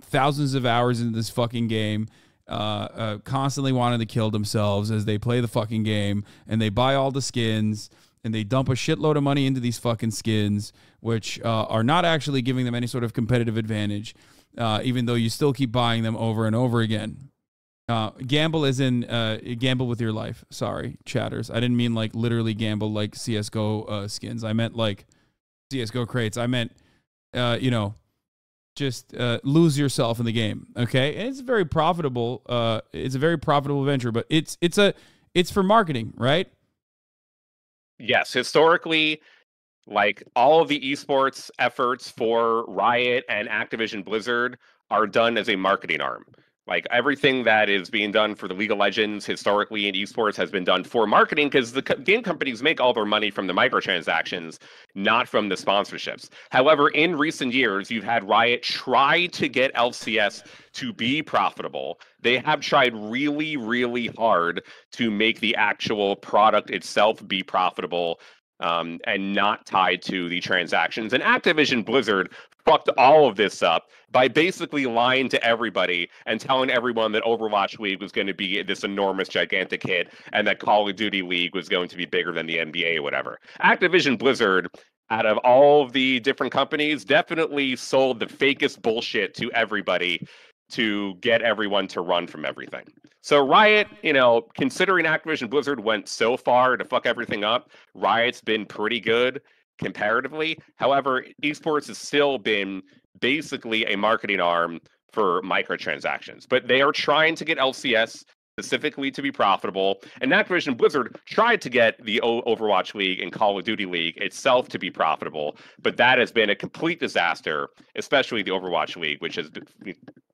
thousands of hours into this fucking game. constantly wanting to kill themselves as they play the fucking game, and they buy all the skins, and they dump a shitload of money into these fucking skins, which are not actually giving them any sort of competitive advantage, even though you still keep buying them over and over again. Gamble is in gamble with your life. Sorry, chatters. I didn't mean like literally gamble like CSGO skins. I meant like CSGO crates. I meant, just lose yourself in the game. Okay, and it's very profitable. It's a very profitable venture, but it's for marketing, right? Yes, historically, like all of the esports efforts for Riot and Activision Blizzard are done as a marketing arm. Like everything that is being done for the League of Legends historically in esports has been done for marketing because the game companies make all their money from the microtransactions, not from the sponsorships. However, in recent years, you've had Riot try to get LCS to be profitable. They have tried really, really hard to make the actual product itself be profitable and not tied to the transactions. And Activision Blizzard fucked all of this up by basically lying to everybody and telling everyone that Overwatch League was going to be this enormous, gigantic hit and that Call of Duty League was going to be bigger than the NBA or whatever. Activision Blizzard, out of all of the different companies, definitely sold the fakest bullshit to everybody to get everyone to run from everything. So Riot, considering Activision Blizzard went so far to fuck everything up, Riot's been pretty good comparatively. However, esports has still been basically a marketing arm for microtransactions. But they are trying to get LCS specifically to be profitable. And Activision Blizzard tried to get the Overwatch League and Call of Duty League itself to be profitable. But that has been a complete disaster, especially the Overwatch League, which has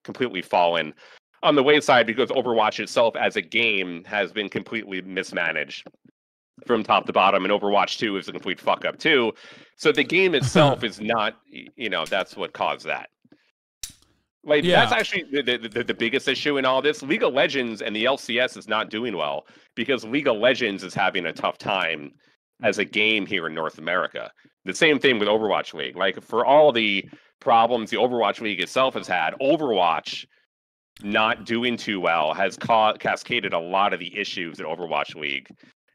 completely fallen on the wayside because Overwatch itself as a game has been completely mismanaged from top to bottom, and Overwatch 2 is a complete fuck up too. So the game itself is not, that's what caused that. Like that's actually the biggest issue in all this. League of Legends and the LCS is not doing well because League of Legends is having a tough time as a game here in North America. The same thing with Overwatch League. Like for all the problems the Overwatch League itself has had, Overwatch not doing too well has cascaded a lot of the issues that Overwatch League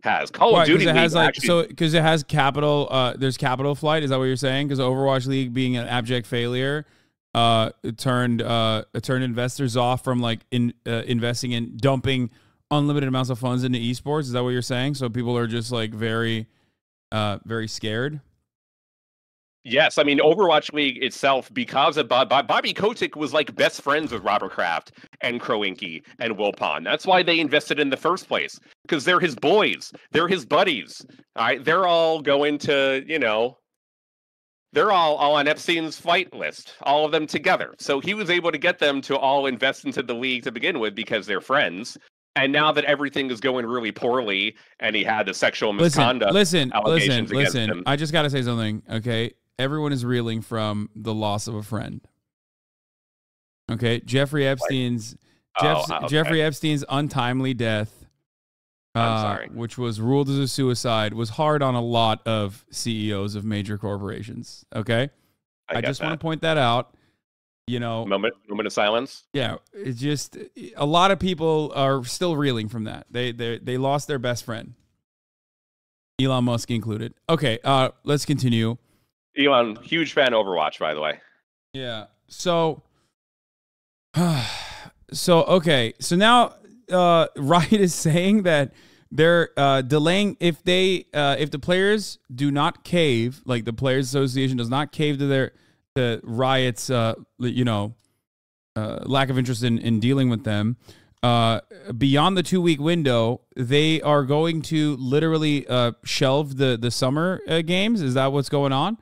has. Call of Duty League has actually, because it has capital. There's capital flight. Is that what you're saying? Because Overwatch League being an abject failure, it turned investors off from investing in dumping unlimited amounts of funds into esports. Is that what you're saying? So people are just like very scared. Yes, I mean Overwatch League itself, because of Bobby Kotick was like best friends with Robert Kraft and Kroenke and Wilpon. That's why they invested in the first place, because they're his boys, they're his buddies. All right, they're all going to, they're all on Epstein's flight list, all of them together. So he was able to get them to all invest into the league to begin with because they're friends. And now that everything is going really poorly, and he had the sexual misconduct allegations against him. I just got to say something, okay? Everyone is reeling from the loss of a friend. Okay, Jeffrey Epstein's untimely death, which was ruled as a suicide, was hard on a lot of CEOs of major corporations. Okay, I just want to point that out. Moment of silence. Yeah, it's just a lot of people are still reeling from that. They lost their best friend, Elon Musk included. Okay, let's continue. Elon, huge fan of Overwatch, by the way. Yeah. So okay. So now Riot is saying that they're delaying if the players do not cave, like the Players Association does not cave to Riot's lack of interest in dealing with them. Beyond the 2-week window, they are going to literally shelve the summer games. Is that what's going on?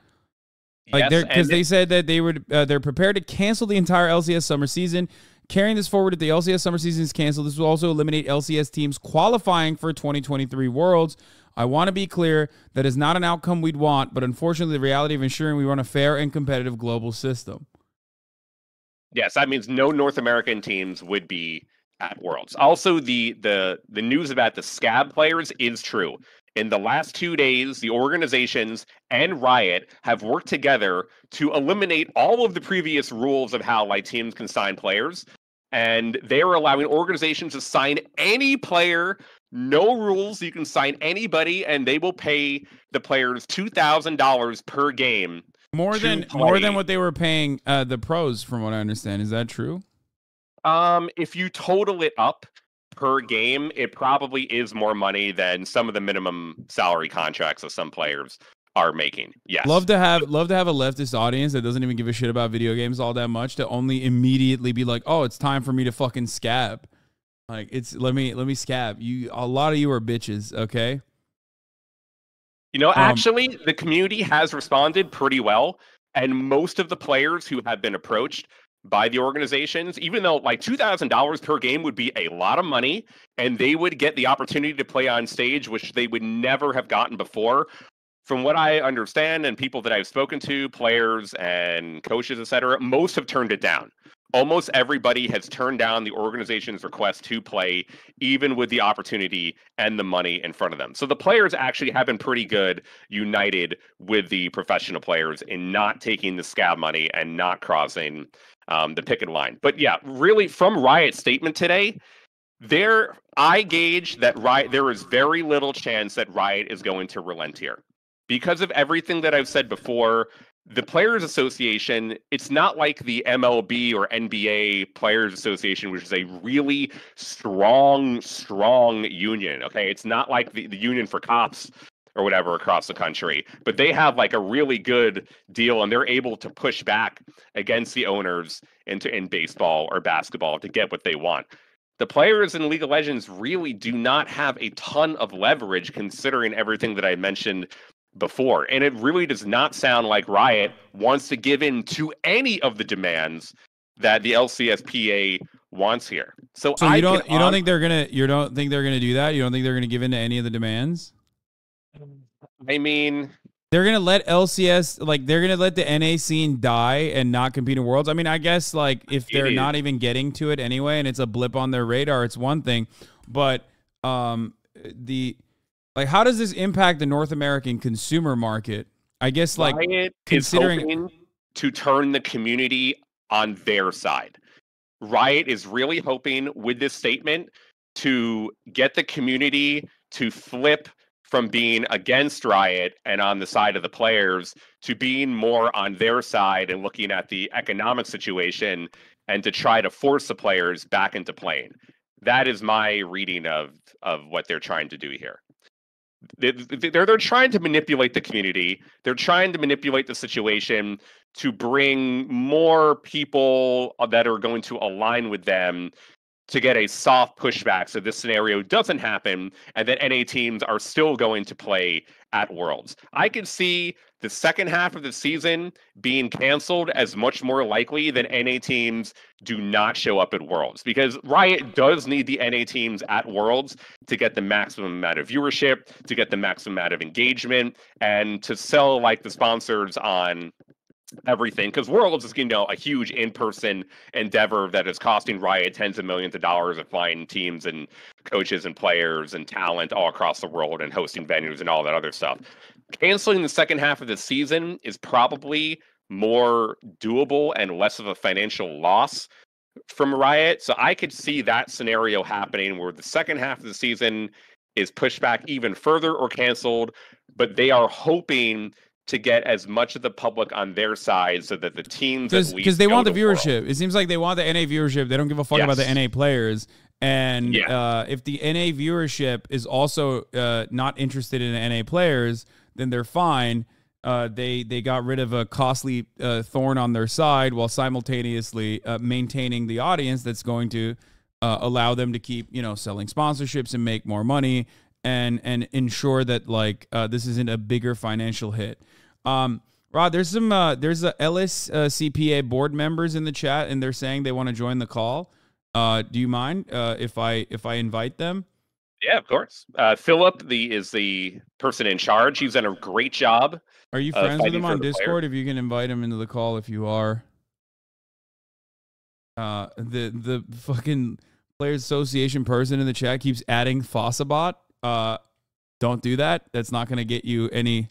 Because they said that they're prepared to cancel the entire LCS summer season. Carrying this forward, if the LCS summer season is canceled, this will also eliminate LCS teams qualifying for 2023 Worlds. I want to be clear, that is not an outcome we'd want, but unfortunately the reality of ensuring we run a fair and competitive global system. Yes, that means no North American teams would be at Worlds. Also, the news about the scab players is true. In the last 2 days, the organizations and Riot have worked together to eliminate all of the previous rules of how teams can sign players. and they are allowing organizations to sign any player, no rules. You can sign anybody, and they will pay the players $2,000 per game. More than what they were paying the pros, from what I understand. Is that true? If you total it up per game, it probably is more money than some of the minimum salary contracts of some players are making. Yes. Love to have a leftist audience that doesn't even give a shit about video games all that much to only immediately be like, oh, it's time for me to fucking scab. Like, it's let me scab. A lot of you are bitches, okay? You know, actually, the community has responded pretty well, and most of the players who have been approached by the organizations, even though like $2,000 per game would be a lot of money, and they would get the opportunity to play on stage, which they would never have gotten before. From what I understand, and people that I've spoken to, players and coaches, etc., most have turned it down. Almost everybody has turned down the organization's request to play, even with the opportunity and the money in front of them. So the players actually have been pretty good, united with the professional players in not taking the scab money and not crossing the picket line. But yeah, really, from Riot's statement today, I gauge that there is very little chance that Riot is going to relent here. Because of everything that I've said before, the Players Association, it's not like the MLB or NBA Players Association, which is a really strong union, okay? It's not like the union for cops or whatever across the country, but they have like a really good deal, and they're able to push back against the owners in baseball or basketball to get what they want. The players in League of Legends really do not have a ton of leverage, considering everything that I mentioned before. And it really does not sound like Riot wants to give in to any of the demands that the LCSPA wants here. So you don't think they're gonna do that? You don't think they're gonna give in to any of the demands? I mean, they're gonna let LCS, like, they're gonna let the NA scene die and not compete in Worlds. I mean, I guess, like, if they're not even getting to it anyway and it's a blip on their radar, it's one thing. But like, how does this impact the North American consumer market? I guess, like, Riot considering is hoping to turn the community on their side. Riot is really hoping with this statement to get the community to flip from being against Riot and on the side of the players to being more on their side and looking at the economic situation, and to try to force the players back into playing. That is my reading of what they're trying to do here. They're trying to manipulate the community. They're trying to manipulate the situation to bring more people that are going to align with them to get a soft pushback so this scenario doesn't happen, and that NA teams are still going to play at Worlds. I could see the second half of the season being canceled as much more likely than NA teams do not show up at Worlds, because Riot does need the NA teams at Worlds to get the maximum amount of viewership, to get the maximum amount of engagement, and to sell like the sponsors on everything, because Worlds is, a huge in-person endeavor that is costing Riot tens of millions of dollars of flying teams and coaches and players and talent all across the world and hosting venues and all that other stuff. Canceling the second half of the season is probably more doable and less of a financial loss from Riot. So I could see that scenario happening where the second half of the season is pushed back even further or canceled, but they are hoping to get as much of the public on their side so that the teams, because they want the viewership. It seems like they want the NA viewership. They don't give a fuck about the NA players. And if the NA viewership is also not interested in NA players, then they're fine. They got rid of a costly thorn on their side while simultaneously maintaining the audience that's going to allow them to keep, selling sponsorships and make more money and ensure that this isn't a bigger financial hit. Rod, there's a Ellis CPA board members in the chat, and they're saying they want to join the call. Do you mind if I invite them? Yeah, of course. Philip is the person in charge. He's done a great job. Are you friends with him on Discord? If you can invite him into the call, if you are. The fucking Players Association person in the chat keeps adding Fossabot. Don't do that. That's not going to get you any.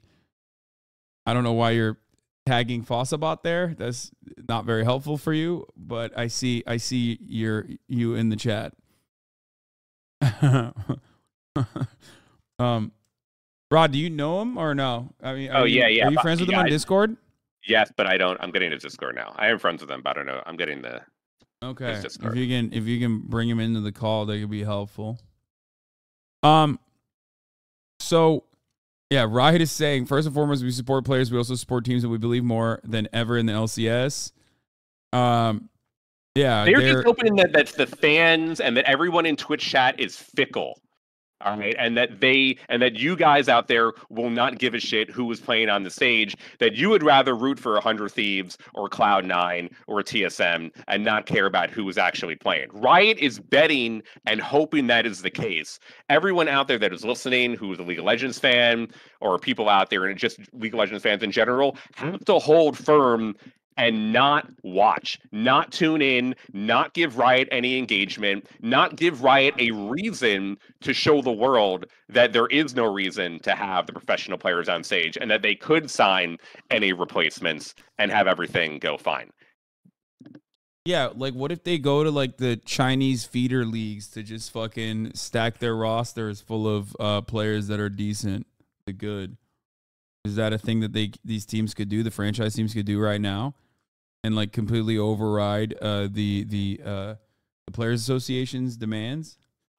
I don't know why you're tagging Fossabot there. That's not very helpful for you. but I see you in the chat. Rod, do you know him or no? I mean, are you friends with him on Discord? Yes, but I don't. I'm getting his Discord now. I am friends with him, but I don't know. I'm getting his Discord. If you can bring him into the call, that could be helpful. So yeah, Riot is saying, first and foremost, we support players. We also support teams that we believe more than ever in the LCS. Yeah, they're just opening that the fans and that everyone in Twitch chat is fickle. All right, and that you guys out there will not give a shit who was playing on the stage, that you would rather root for 100 Thieves or Cloud9 or TSM and not care about who was actually playing. Riot is betting and hoping that is the case. Everyone out there that is listening, who is a League of Legends fan, or people out there and just League of Legends fans in general, have to hold firm and not watch, not tune in, not give Riot any engagement, not give Riot a reason to show the world that there is no reason to have the professional players on stage and that they could sign any replacements and have everything go fine. Yeah, like what if they go to like the Chinese feeder leagues to just fucking stack their rosters full of players that are decent to good? Is that a thing that these teams could do, the franchise teams could do right now? And like completely override the Players Association's demands.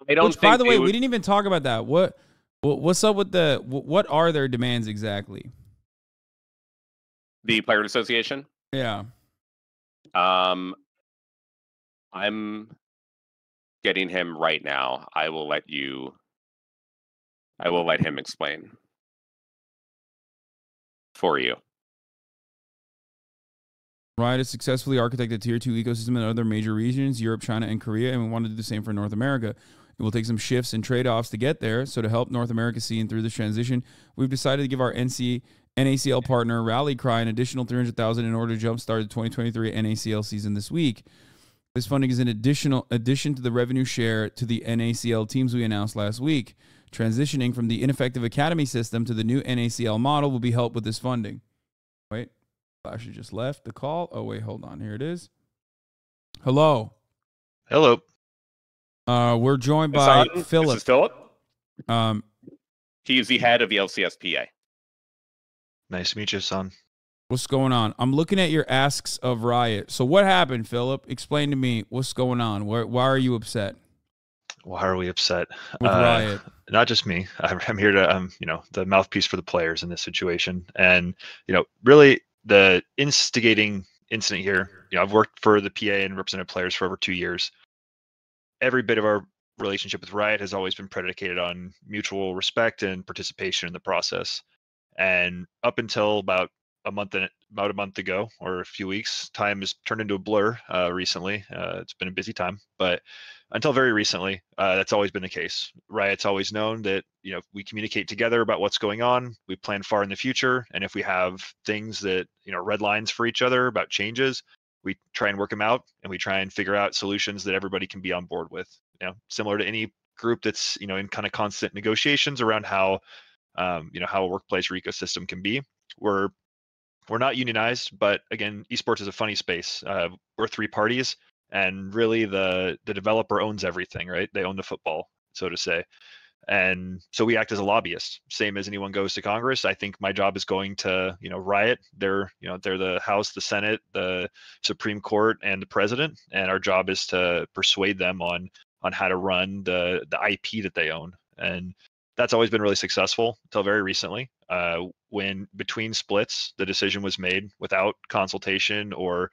I don't. Which, by the way, we didn't even talk about that. What's up with what are their demands exactly? The Players Association. Yeah. I'm getting him right now. I will let him explain for you. Riot has successfully architected Tier 2 ecosystem in other major regions, Europe, China, and Korea, and we want to do the same for North America. It will take some shifts and trade-offs to get there, so to help North America see and through this transition, we've decided to give our NACL partner, Rally Cry, an additional $300,000 in order to jumpstart the 2023 NACL season this week. This funding is an addition to the revenue share to the NACL teams we announced last week. Transitioning from the ineffective academy system to the new NACL model will be helped with this funding. Wait. Flash just left the call. Oh, wait, hold on. Here it is. Hello. Hello. We're joined by Philip. This is Philip. He is the head of the LCSPA. Nice to meet you, son. What's going on? I'm looking at your asks of Riot. So what happened, Philip? Explain to me what's going on. Why are you upset? Why are we upset? With Riot. Not just me. I'm here to, the mouthpiece for the players in this situation. And, really the instigating incident here, I've worked for the PA and represented players for over 2 years. Every bit of our relationship with Riot has always been predicated on mutual respect and participation in the process. And up until about a month ago, or a few weeks, time has turned into a blur recently. It's been a busy time, but until very recently, that's always been the case. Riot's always known that, we communicate together about what's going on. We plan far in the future. And if we have things that, red lines for each other about changes, we try and work them out, and we try and figure out solutions that everybody can be on board with. Similar to any group that's, in kind of constant negotiations around how, how a workplace or ecosystem can be. We're not unionized, but again, esports is a funny space. We're 3 parties, and really the developer owns everything, right? They own the football, so to say. And so we act as a lobbyist, same as anyone goes to Congress. I think my job is going to, Riot. They're the House, the Senate, the Supreme Court, and the president. And our job is to persuade them on how to run the IP that they own. And that's always been really successful until very recently, when between splits, the decision was made without consultation or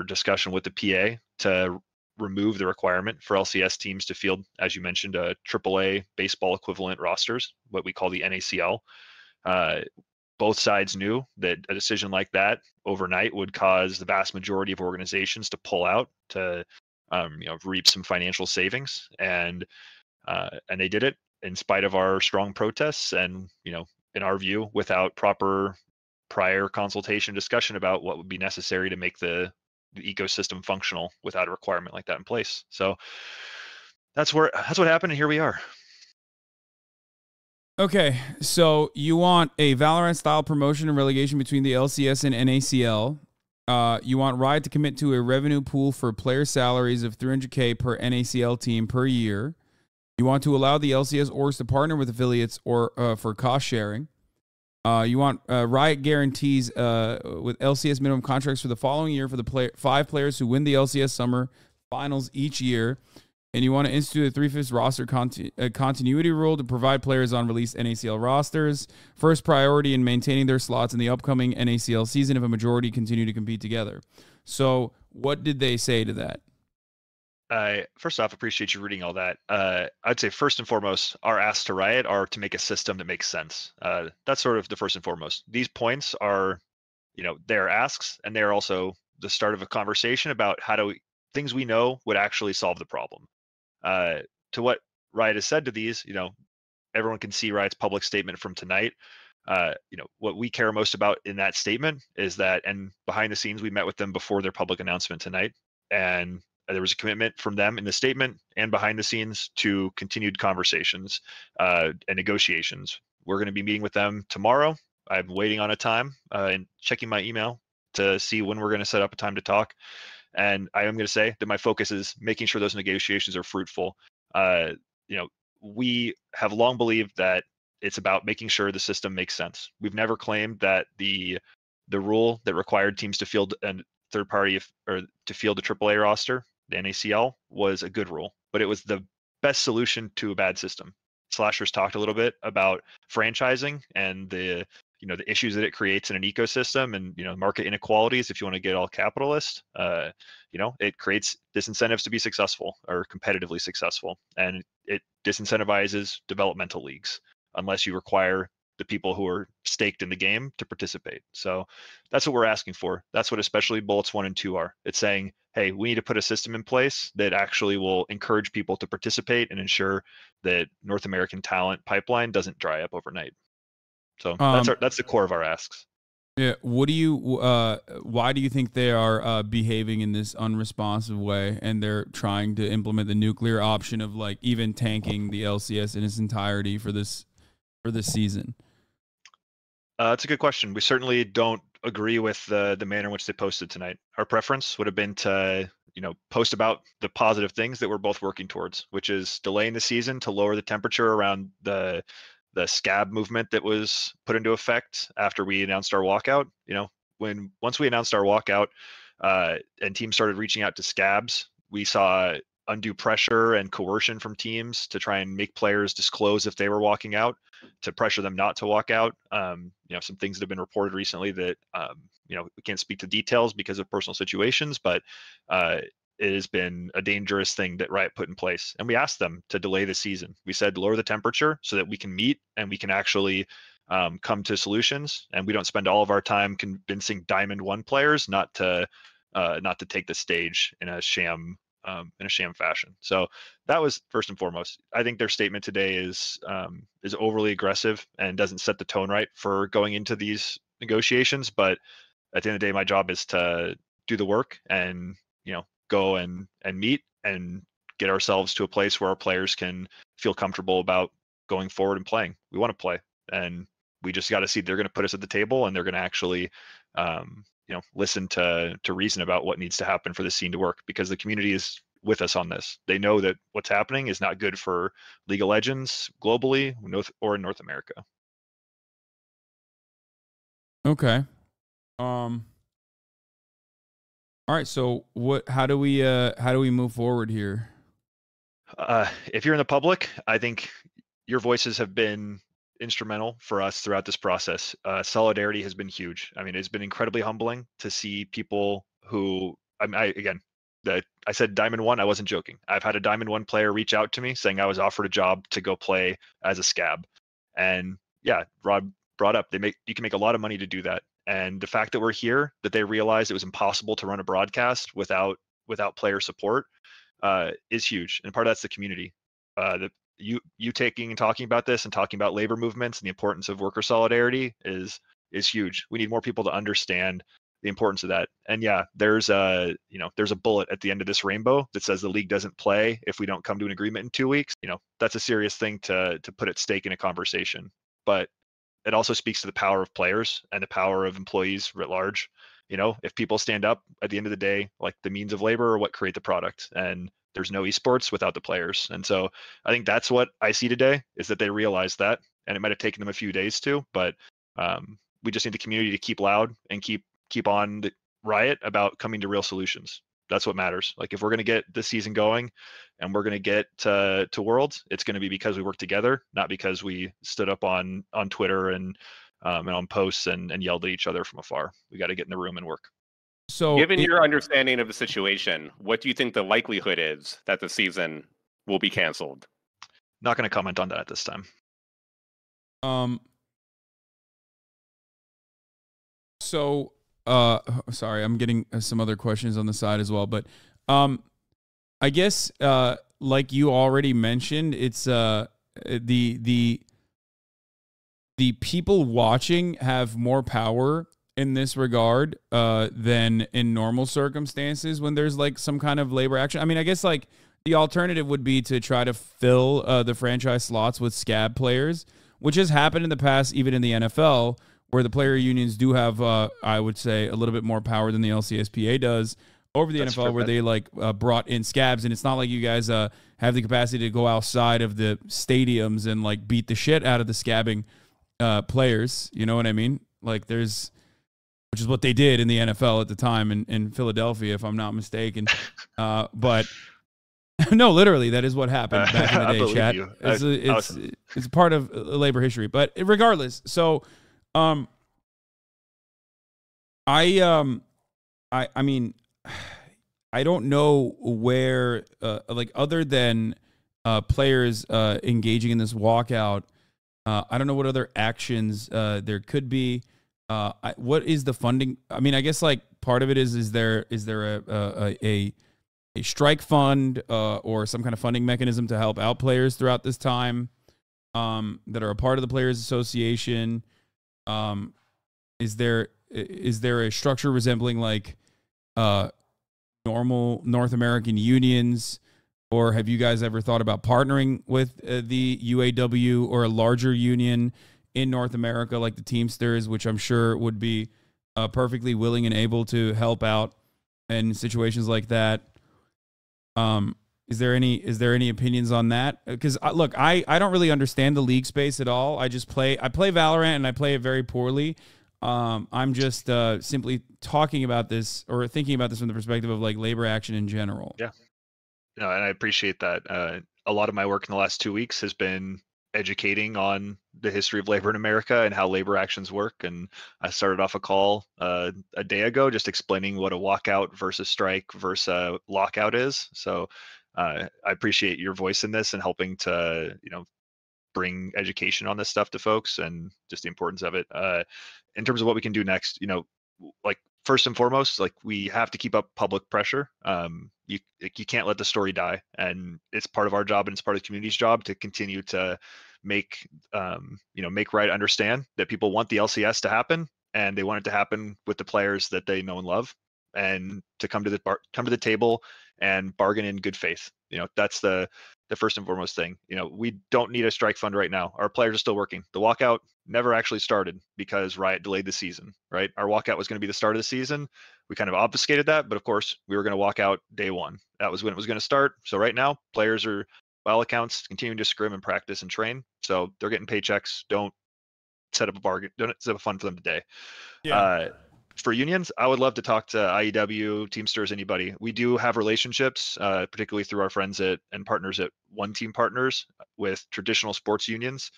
discussion with the PA to remove the requirement for LCS teams to field, as you mentioned, AAA baseball equivalent rosters, what we call the NACL. Both sides knew that a decision like that overnight would cause the vast majority of organizations to pull out to reap some financial savings, and they did it in spite of our strong protests and, in our view, without proper prior consultation discussion about what would be necessary to make the ecosystem functional without a requirement like that in place. So that's what happened, and here we are. Okay, so you want a Valorant style promotion and relegation between the LCS and NACL. You want Riot to commit to a revenue pool for player salaries of $300K per NACL team per year. You want to allow the LCS orgs to partner with affiliates or for cost sharing. You want Riot guarantees with LCS minimum contracts for the following year for the 5 players who win the LCS Summer Finals each year. And you want to institute a 3/5 roster continuity rule to provide players on released NACL rosters first priority in maintaining their slots in the upcoming NACL season if a majority continue to compete together. So what did they say to that? First off, appreciate you reading all that. I'd say first and foremost, our asks to Riot are to make a system that makes sense. That's sort of the first and foremost. These points are, they're asks, and they're also the start of a conversation about things we know would actually solve the problem. To what Riot has said to these, everyone can see Riot's public statement from tonight. What we care most about in that statement is that, and behind the scenes, we met with them before their public announcement tonight, and there was a commitment from them in the statement and behind the scenes to continued conversations and negotiations. We're going to be meeting with them tomorrow. I'm waiting on a time and checking my email to see when we're going to set up a time to talk. And I am going to say that my focus is making sure those negotiations are fruitful. We have long believed that it's about making sure the system makes sense. We've never claimed that the rule that required teams to field a third party or to field a AAA roster, the NACL, was a good rule, but it was the best solution to a bad system. Slashers talked a little bit about franchising and the issues that it creates in an ecosystem and, market inequalities. If you want to get all capitalist, it creates disincentives to be successful or competitively successful. And it disincentivizes developmental leagues unless you require the people who are staked in the game to participate. So that's what we're asking for. That's what especially bullets 1 and 2 are. It's saying, hey, we need to put a system in place that actually will encourage people to participate and ensure that North American talent pipeline doesn't dry up overnight. So that's the core of our asks. Yeah. Why do you think they are behaving in this unresponsive way, and they're trying to implement the nuclear option of even tanking the LCS in its entirety for this season? That's a good question. We certainly don't agree with the manner in which they posted tonight. Our preference would have been to post about the positive things that we're both working towards, which is delaying the season to lower the temperature around the scab movement that was put into effect after we announced our walkout. Once we announced our walkout and teams started reaching out to scabs, we saw undue pressure and coercion from teams to try and make players disclose if they were walking out, to pressure them not to walk out. Some things that have been reported recently that we can't speak to details because of personal situations, but it has been a dangerous thing that Riot put in place. And we asked them to delay the season. We said, lower the temperature so that we can meet and we can actually come to solutions. And we don't spend all of our time convincing Diamond 1 players not to take the stage in a sham fashion. So that was first and foremost. I think their statement today is overly aggressive and doesn't set the tone right for going into these negotiations. But at the end of the day, my job is to do the work and go and meet and get ourselves to a place where our players can feel comfortable about going forward and playing. We want to play, and we just got to see they're going to put us at the table, and they're going to actually listen to reason about what needs to happen for the scene to work, because the community is with us on this. They know that what's happening is not good for League of Legends globally or in North America. Okay. All right. So how do we move forward here? If you're in the public, I think your voices have been instrumental for us throughout this process. Solidarity has been huge. I mean, it's been incredibly humbling to see people who, I said Diamond 1, I wasn't joking. I've had a Diamond 1 player reach out to me saying I was offered a job to go play as a scab. And yeah, Rod brought up, you can make a lot of money to do that. And the fact that we're here, that they realized it was impossible to run a broadcast without player support is huge. And part of that's the community. You taking and talking about this and talking about labor movements and the importance of worker solidarity is huge. We need more people to understand the importance of that. And yeah, there's a bullet at the end of this rainbow that says the league doesn't play if we don't come to an agreement in 2 weeks. That's a serious thing to put at stake in a conversation. But it also speaks to the power of players and the power of employees writ large. if people stand up at the end of the day, like the means of labor are what create the product, and there's no esports without the players. And so I think that's what I see today, is that they realize that, and it might have taken them a few days to, but we just need the community to keep loud and keep on the Riot about coming to real solutions. That's what matters. Like, if we're going to get this season going and we're going to get to Worlds, it's going to be because we work together, not because we stood up on Twitter and on posts and yelled at each other from afar. We got to get in the room and work. So, given your understanding of the situation, what do you think the likelihood is that the season will be canceled? Not going to comment on that at this time. So, sorry, I'm getting some other questions on the side as well, but I guess like you already mentioned, it's the people watching have more power in this regard than in normal circumstances when there's like some kind of labor action. I mean, I guess like the alternative would be to try to fill the franchise slots with scab players, which has happened in the past, even in the NFL, where the player unions do have, I would say, a little bit more power than the LCSPA does over the NFL, where they like brought in scabs. And it's not like you guys have the capacity to go outside of the stadiums and like beat the shit out of the scabbing players. You know what I mean? Like which is what they did in the NFL at the time in Philadelphia, if I'm not mistaken. But no, literally, that is what happened back in the day, Chad. It's part of labor history. But regardless, so I mean, I don't know where like other than players engaging in this walkout. I don't know what other actions there could be. What is the funding? I mean, I guess like part of it is there a strike fund or some kind of funding mechanism to help out players throughout this time that are a part of the Players Association? Is there a structure resembling like normal North American unions, or have you guys ever thought about partnering with the UAW or a larger union in North America like the Teamsters, which I'm sure would be perfectly willing and able to help out in situations like that? Is there any opinions on that? Because look, I don't really understand the league space at all. I play Valorant and I play it very poorly. I'm just simply talking about this or thinking about this from the perspective of like labor action in general. Yeah, no, and I appreciate that. A lot of my work in the last 2 weeks has been educating on the history of labor in America and how labor actions work. And I started off a call a day ago just explaining what a walkout versus strike versus lockout is. So I appreciate your voice in this and helping to bring education on this stuff to folks and just the importance of it. In terms of what we can do next, like first and foremost, like we have to keep up public pressure. You can't let the story die, and it's part of our job and it's part of the community's job to continue to make Riot understand that people want the LCS to happen and they want it to happen with the players that they know and love, and to come to the table and bargain in good faith. That's the first and foremost thing. We don't need a strike fund right now. Our players are still working. The walkout never actually started because Riot delayed the season, right? Our walkout was going to be the start of the season. We kind of obfuscated that, but of course we were going to walk out day one. That was when it was going to start. So right now players are, by all accounts, continuing to scrim and practice and train. So they're getting paychecks. Don't set up a bargain. Don't set up a fund for them today. Yeah. For unions, I would love to talk to IEW, Teamsters, anybody. We do have relationships, particularly through our friends and partners at One Team Partners with traditional sports unions.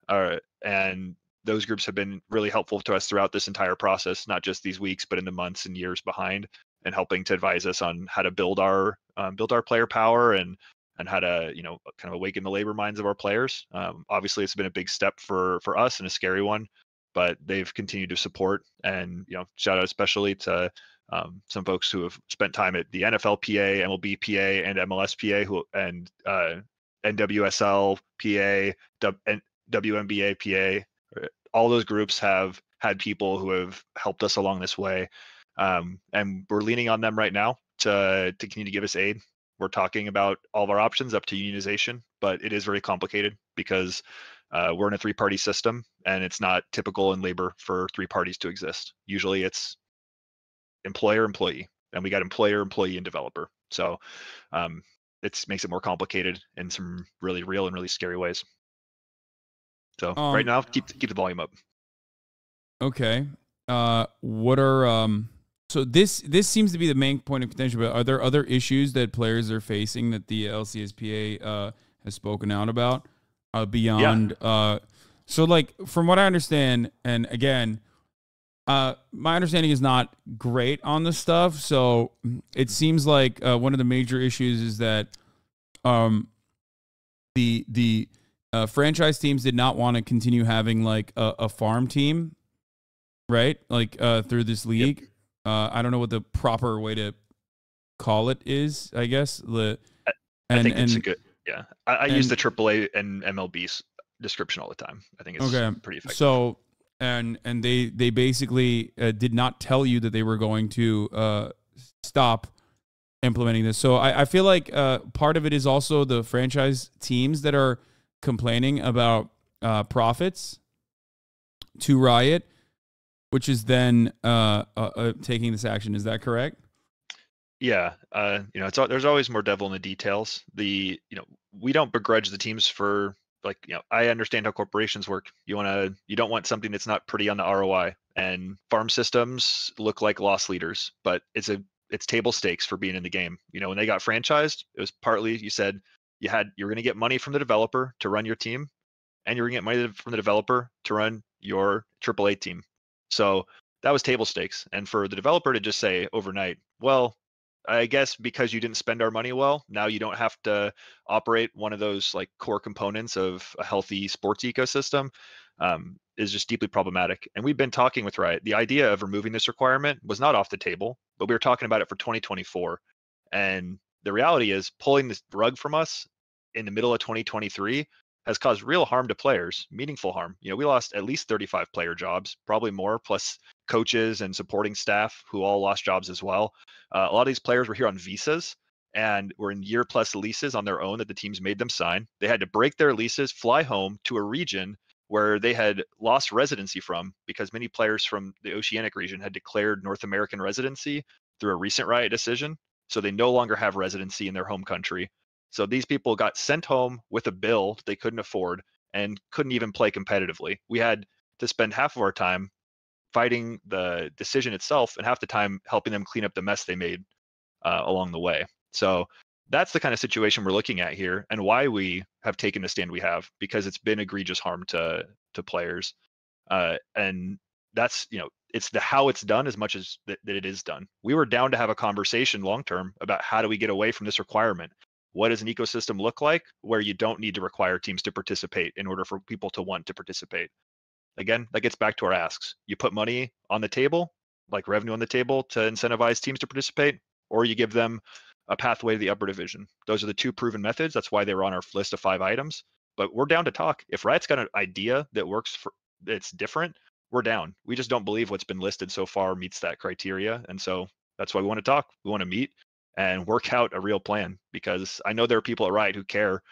And those groups have been really helpful to us throughout this entire process, not just these weeks, but in the months and years behind, and helping to advise us on how to build our player power and how to, kind of awaken the labor minds of our players. Obviously, it's been a big step for us and a scary one, but they've continued to support. And shout out especially to some folks who have spent time at the NFLPA, MLBPA, and MLSPA, and NWSL PA, and WNBA PA. All those groups have had people who have helped us along this way, and we're leaning on them right now to continue to give us aid. We're talking about all of our options up to unionization, but it is very complicated because we're in a three-party system, and it's not typical in labor for three parties to exist. Usually it's employer, employee, and we got employer, employee, and developer. So it makes it more complicated in some really real and really scary ways. So right now, keep the volume up. Okay. What are so this seems to be the main point of contention, but are there other issues that players are facing that the LCSPA has spoken out about beyond so like from what I understand, and again, my understanding is not great on this stuff, so it seems like one of the major issues is that the franchise teams did not want to continue having like a farm team, right? Like through this league. Yep. I don't know what the proper way to call it is, I guess. I think it's a good, yeah. I use the AAA and MLB description all the time. I think it's pretty effective. So, and they basically did not tell you that they were going to stop implementing this. So I feel like part of it is also the franchise teams that are complaining about profits to Riot, which is then taking this action. Is that correct? Yeah, there's always more devil in the details. We don't begrudge the teams for I understand how corporations work. You don't want something that's not pretty on the ROI, and farm systems look like loss leaders, but it's table stakes for being in the game. When they got franchised, it was partly you said you're going to get money from the developer to run your team, and you're going to get money from the developer to run your AAA team. So that was table stakes. And for the developer to just say overnight, well, I guess because you didn't spend our money well, now you don't have to operate one of those like core components of a healthy sports ecosystem, is just deeply problematic. And we've been talking with Riot. The idea of removing this requirement was not off the table, but we were talking about it for 2024. And the reality is pulling this rug from us in the middle of 2023 has caused real harm to players, meaningful harm. We lost at least 35 player jobs, probably more, plus coaches and supporting staff who all lost jobs as well. A lot of these players were here on visas and were in year-plus leases on their own that the teams made them sign. They had to break their leases, fly home to a region where they had lost residency from because many players from the Oceanic region had declared North American residency through a recent Riot decision. So they no longer have residency in their home country. So these people got sent home with a bill they couldn't afford and couldn't even play competitively. We had to spend half of our time fighting the decision itself and half the time helping them clean up the mess they made along the way. So that's the kind of situation we're looking at here, and why we have taken the stand we have, because it's been egregious harm to players. And that's, it's the how it's done as much as that it is done. We were down to have a conversation long term about how do we get away from this requirement. What does an ecosystem look like where you don't need to require teams to participate in order for people to want to participate? Again, that gets back to our asks. You put money on the table, like revenue on the table, to incentivize teams to participate, or you give them a pathway to the upper division. Those are the two proven methods. That's why they were on our list of 5 items. But we're down to talk. If Riot's got an idea that works that's different, we're down. We just don't believe what's been listed so far meets that criteria. And so that's why we want to talk. We want to meet and work out a real plan, because I know there are people at Riot who care.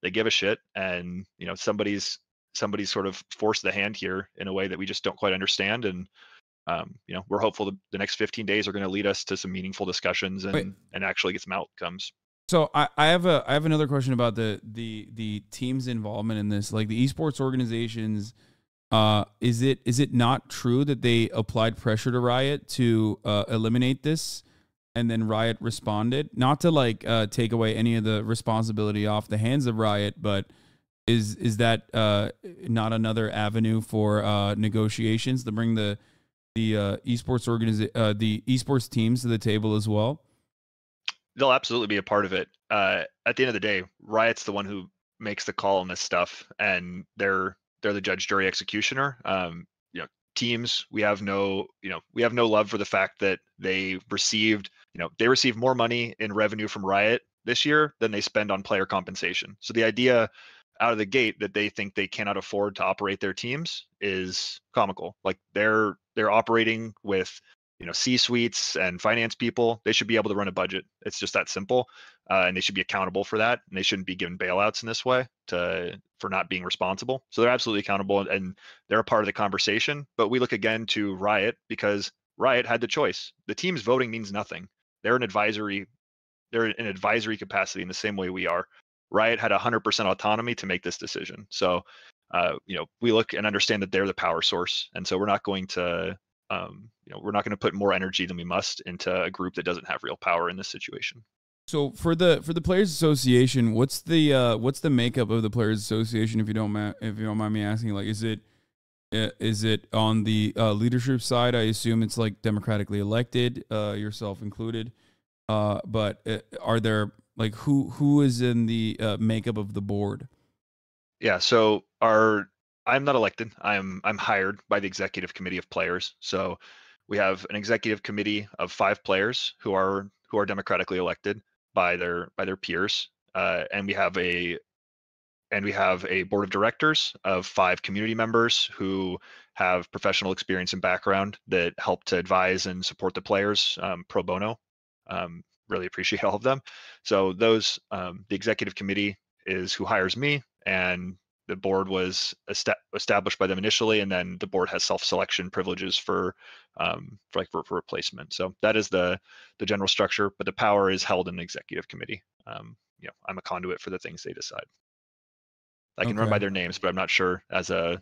They give a shit, and somebody's sort of forced the hand here in a way that we just don't quite understand. And we're hopeful the next 15 days are going to lead us to some meaningful discussions and actually get some outcomes. So I have another question about the team's involvement in this, like the esports organizations. Is it not true that they applied pressure to Riot to eliminate this, and then Riot responded? Not to take away any of the responsibility off the hands of Riot, but is that not another avenue for negotiations to bring the esports teams to the table as well? They'll absolutely be a part of it. At the end of the day, Riot's the one who makes the call on this stuff, and they're the judge, jury, executioner. Teams, we have no love for the fact that they received more money in revenue from Riot this year than they spend on player compensation. So the idea out of the gate that they think they cannot afford to operate their teams is comical. Like they're operating with C-suites and finance people. They should be able to run a budget. It's just that simple, and they should be accountable for that. And they shouldn't be given bailouts in this way for not being responsible. So they're absolutely accountable, and they're a part of the conversation. But we look again to Riot, because Riot had the choice. The teams voting means nothing. They're an advisory capacity in the same way we are. Riot had 100% autonomy to make this decision. So, we look and understand that they're the power source, and so we're not going to, put more energy than we must into a group that doesn't have real power in this situation. So for the Players Association, what's the makeup of the Players Association? If you don't mind me asking, like, is it on the leadership side? I assume it's like democratically elected, yourself included. But are there, like, who is in the makeup of the board? Yeah, so I'm not elected. I'm hired by the executive committee of players. So we have an executive committee of 5 players who are democratically elected by their peers, and we have a board of directors of 5 community members who have professional experience and background that help to advise and support the players pro bono. Really appreciate all of them. So those, the executive committee is who hires me, and the board was established by them initially, and then the board has self-selection privileges for replacement. So that is the general structure, but the power is held in the executive committee. I'm a conduit for the things they decide. I can run by their names, but I'm not sure as a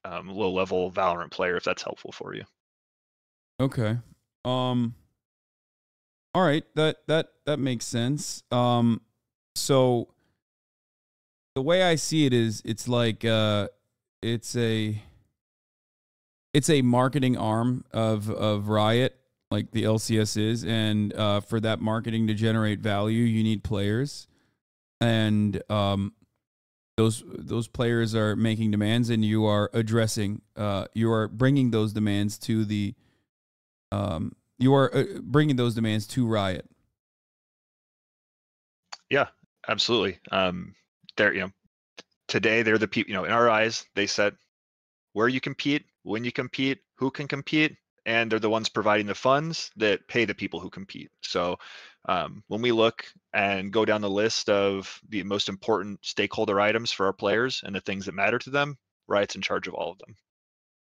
low-level Valorant player if that's helpful for you. Okay. All right. That makes sense. So the way I see it is, it's like it's a marketing arm of Riot, like the LCS is, and for that marketing to generate value, you need players, and those players are making demands, and you are addressing, you are bringing those demands to the bringing those demands to Riot. Yeah, absolutely. Today they're the people, in our eyes, they set where you compete, when you compete, who can compete, and they're the ones providing the funds that pay the people who compete. So when we look and go down the list of the most important stakeholder items for our players and the things that matter to them, Riot's in charge of all of them.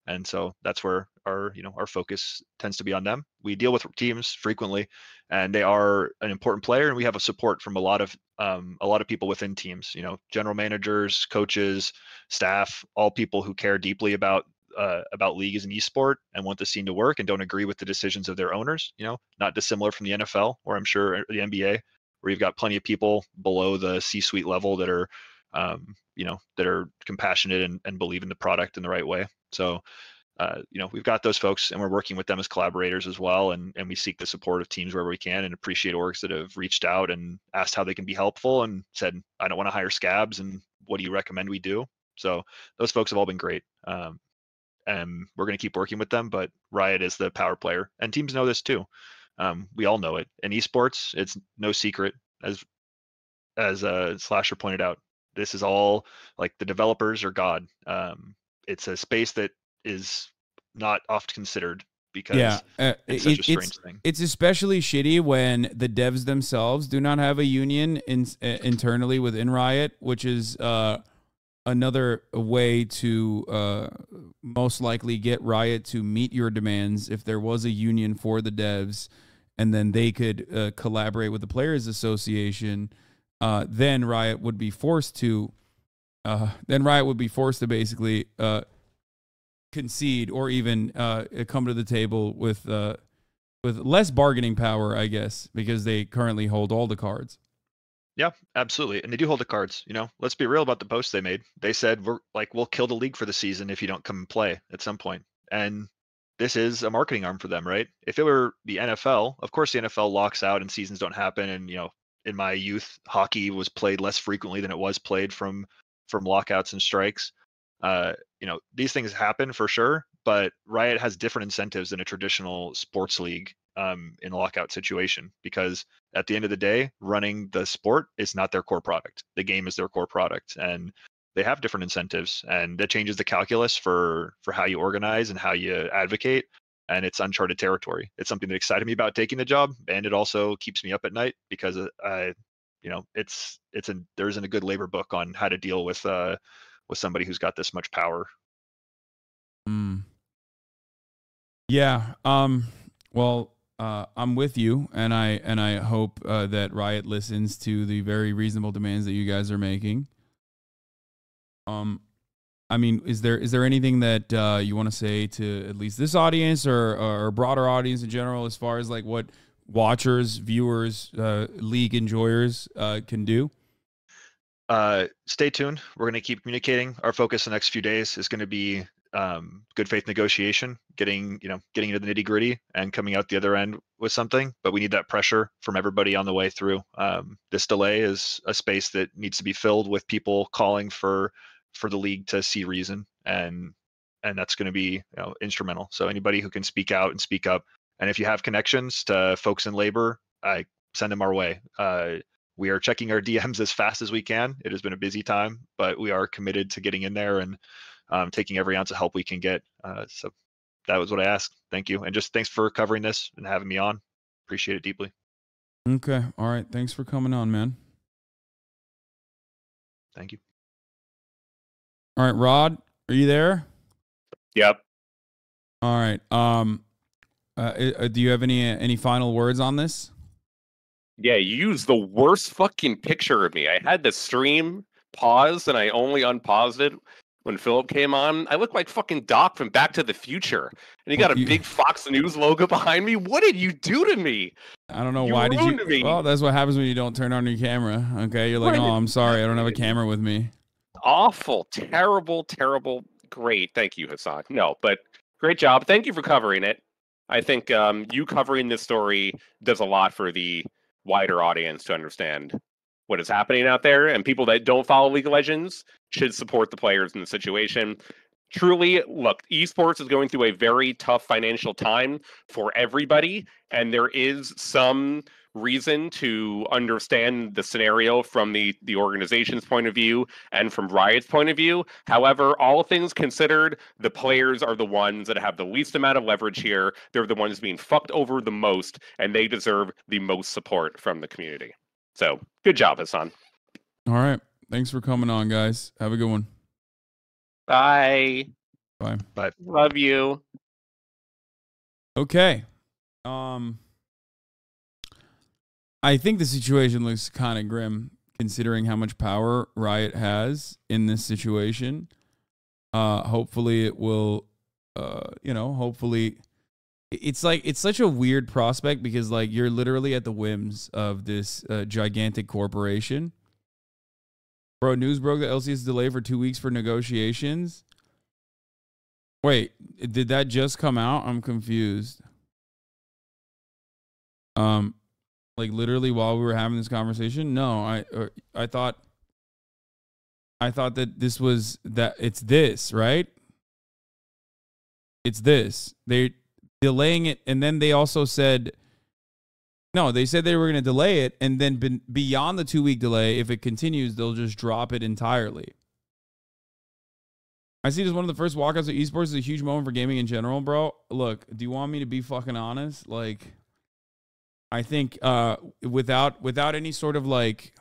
And so that's where our focus tends to be on them. We deal with teams frequently, and they are an important player, and we have a support from a lot of people within teams. General managers, coaches, staff, all people who care deeply about league as an esport and want the scene to work and don't agree with the decisions of their owners. Not dissimilar from the NFL, or I'm sure the NBA, where you've got plenty of people below the C-suite level that are that are compassionate and believe in the product in the right way. So, we've got those folks, and we're working with them as collaborators as well. And we seek the support of teams wherever we can, and appreciate orgs that have reached out and asked how they can be helpful and said, I don't want to hire scabs, and what do you recommend we do? So those folks have all been great. And we're going to keep working with them, but Riot is the power player, and teams know this too. We all know it. In esports, it's no secret, as Slasher pointed out. This is all, like, the developers are God. It's a space that is not oft considered because it's such a strange thing. It's especially shitty when the devs themselves do not have a union internally within Riot, which is another way to most likely get Riot to meet your demands if there was a union for the devs, and then they could collaborate with the Players Association. Then Riot would be forced to basically concede, or even come to the table with less bargaining power, I guess, because they currently hold all the cards. Yeah, absolutely. And they do hold the cards. Let's be real about the posts they made. They said, we'll kill the league for the season if you don't come and play at some point. And this is a marketing arm for them, right? If it were the NFL, of course the NFL locks out and seasons don't happen. And, in my youth, hockey was played less frequently than it was played from lockouts and strikes. These things happen for sure, but Riot has different incentives than a traditional sports league in a lockout situation, because at the end of the day, running the sport is not their core product. The game is their core product, and they have different incentives, and that changes the calculus for how you organize and how you advocate. And it's uncharted territory. It's something that excited me about taking the job, and it also keeps me up at night because there isn't a good labor book on how to deal with somebody who's got this much power. Yeah. Well, I'm with you, and I hope that Riot listens to the very reasonable demands that you guys are making. I mean, is there anything that you want to say to at least this audience or a broader audience in general, as far as like what watchers, viewers, league enjoyers can do? Stay tuned. We're going to keep communicating. Our focus the next few days is going to be good faith negotiation, getting into the nitty gritty and coming out the other end with something. But we need that pressure from everybody on the way through. This delay is a space that needs to be filled with people calling for the league to see reason, and that's going to be instrumental. So anybody who can speak out and speak up, and if you have connections to folks in labor, I send them our way. We are checking our DMs as fast as we can. It has been a busy time, but we are committed to getting in there and taking every ounce of help we can get. So that was what I asked. Thank you. And just thanks for covering this and having me on. Appreciate it deeply. Okay. All right. Thanks for coming on, man. Thank you. All right, Rod, are you there? Yep. All right. Do you have any final words on this? Yeah, you used the worst fucking picture of me. I had the stream paused and I only unpaused it when Philip came on. I look like fucking Doc from Back to the Future. And you got a big Fox News logo behind me. What did you do to me? I don't know. Why did you? Me. Well, that's what happens when you don't turn on your camera. Okay, you're like, oh, I'm sorry, I don't have a camera with me. Awful, terrible, terrible. Great. Thank you, Hasan. No, but great job. Thank you for covering it. I think you covering this story does a lot for the wider audience to understand what is happening out there, and people that don't follow League of Legends should support the players in the situation. Truly, look, esports is going through a very tough financial time for everybody, and there is some reason to understand the scenario from the organization's point of view and from Riot's point of view. However, all things considered, the players are the ones that have the least amount of leverage here. They're the ones being fucked over the most, and they deserve the most support from the community. So, good job, Hasan. All right. Thanks for coming on, guys. Have a good one. Bye. Bye. Bye. Love you. Okay. I think the situation looks kind of grim considering how much power Riot has in this situation. Hopefully it will, hopefully it's such a weird prospect because like you're literally at the whims of this gigantic corporation. Bro, news broke that LCS is delayed for 2 weeks for negotiations. Wait, did that just come out? I'm confused. Like literally while we were having this conversation? No, I thought that this was that it's this, right? It's this. They're delaying it, and then they also said no, they said they were going to delay it, and then beyond the 2 week delay, if it continues, they'll just drop it entirely. I see this one of the first walkouts of esports is a huge moment for gaming in general, bro. Look, do you want me to be fucking honest? Like, I think without any sort of like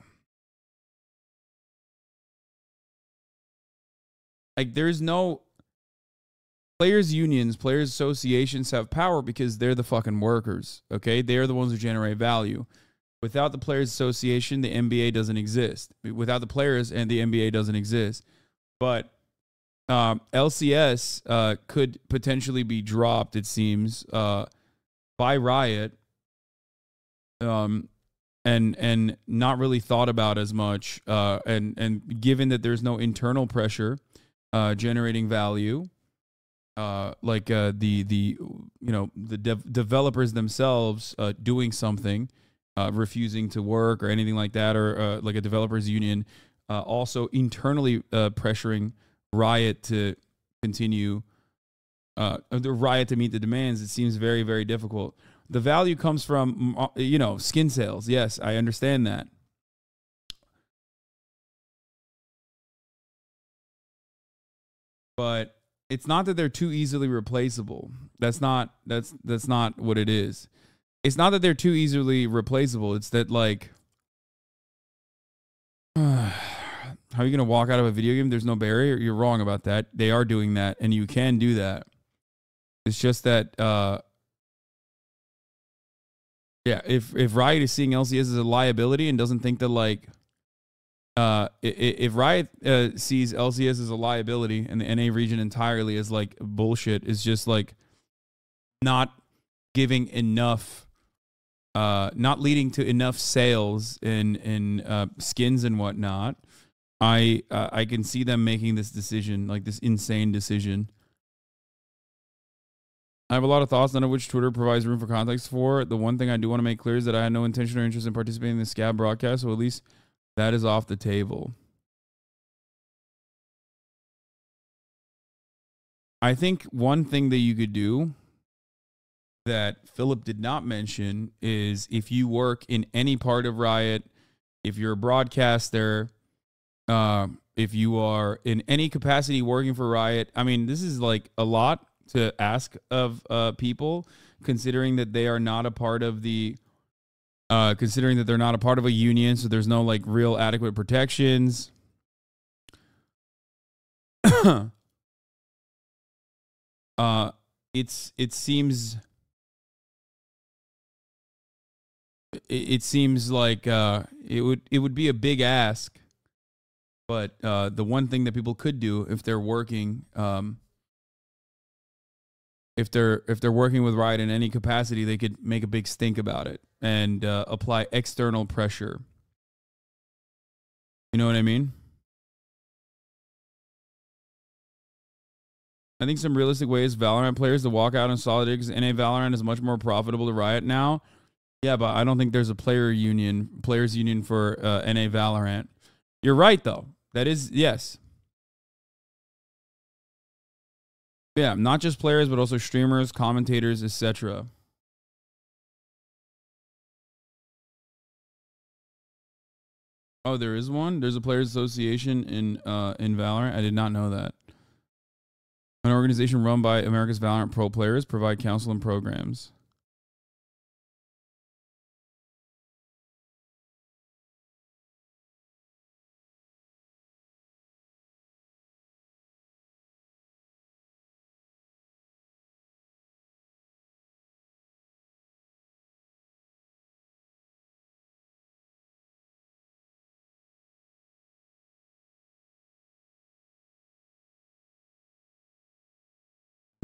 there's no players unions, players associations have power because they're the fucking workers, okay? They're the ones who generate value. Without the players association, the NBA doesn't exist. Without the players and the NBA doesn't exist. But LCS could potentially be dropped, it seems, by Riot, and not really thought about as much. And given that there's no internal pressure generating value, developers themselves doing something, refusing to work or anything like that, or like a developers union, also internally pressuring Riot to continue, the Riot to meet the demands. It seems very, very difficult. The value comes from, skin sales. Yes, I understand that. But it's not that they're too easily replaceable. That's not what it is. It's not that they're too easily replaceable. It's that like, how are you going to walk out of a video game? There's no barrier. You're wrong about that. They are doing that, and you can do that. It's just that, yeah, if Riot is seeing LCS as a liability and doesn't think that, like, if Riot sees LCS as a liability and the NA region entirely as, like, bullshit, is just, like, not giving enough, not leading to enough sales in skins and whatnot, I can see them making this decision, like this insane decision. I have a lot of thoughts, none of which Twitter provides room for context for. The one thing I do want to make clear is that I had no intention or interest in participating in the scab broadcast, so at least that is off the table. I think one thing that you could do that Philip did not mention is if you work in any part of Riot, if you're a broadcaster, if you are in any capacity working for Riot, I mean, this is like a lot to ask of people, considering that they are not a part of the, considering that they're not a part of a union, so there's no like real adequate protections. It seems like it would be a big ask, but the one thing that people could do if they're working, if they're working with Riot in any capacity, they could make a big stink about it and apply external pressure. You know what I mean? I think some realistic ways Valorant players to walk out in solidarity because NA Valorant is much more profitable to Riot now. Yeah, but I don't think there's a players union for NA Valorant. You're right, though. That is, yes. Yeah, not just players, but also streamers, commentators, etc. Oh, there is one? There's a players association in Valorant? I did not know that. An organization run by America's Valorant pro players, provide counsel and programs.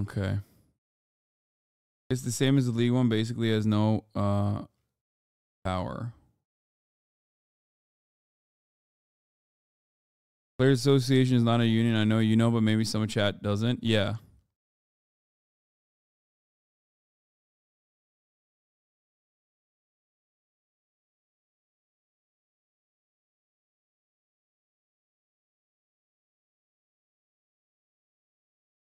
Okay. It's the same as the League One, basically has no power. Players Association is not a union. I know you know, but maybe some chat doesn't. Yeah.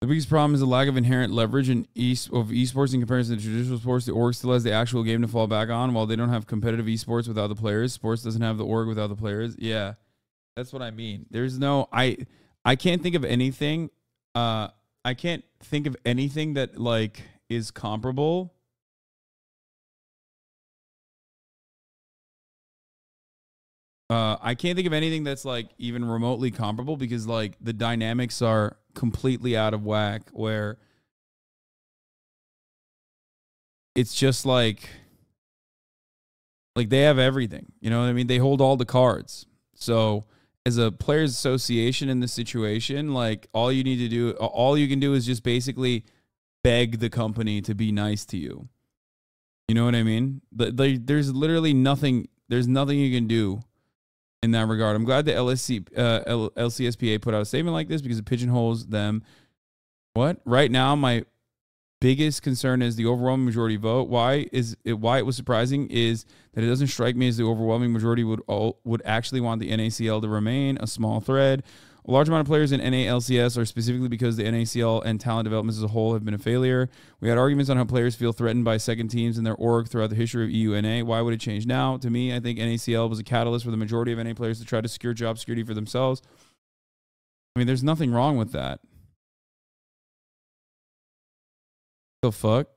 The biggest problem is the lack of inherent leverage of esports in comparison to traditional sports. The org still has the actual game to fall back on, while they don't have competitive esports without the players. Sports doesn't have the org without the players. Yeah, that's what I mean. There's no, I can't think of anything. I can't think of anything that like is comparable. I can't think of anything that's like even remotely comparable because like the dynamics are completely out of whack, where it's just like they have everything, you know what I mean? They hold all the cards. So as a players association in this situation, like all you can do is just basically beg the company to be nice to you. You know what I mean? There's literally nothing. There's nothing you can do in that regard. I'm glad the LCSPA put out a statement like this because it pigeonholes them. What? Right now, my biggest concern is the overwhelming majority vote. Why it was surprising is that it doesn't strike me as the overwhelming majority would actually want the NACL to remain a small thread. A large amount of players in NALCS are specifically because the NACL and talent developments as a whole have been a failure. We had arguments on how players feel threatened by second teams in their org throughout the history of EU-NA. Why would it change now? To me, I think NACL was a catalyst for the majority of NA players to try to secure job security for themselves. I mean, there's nothing wrong with that. The fuck?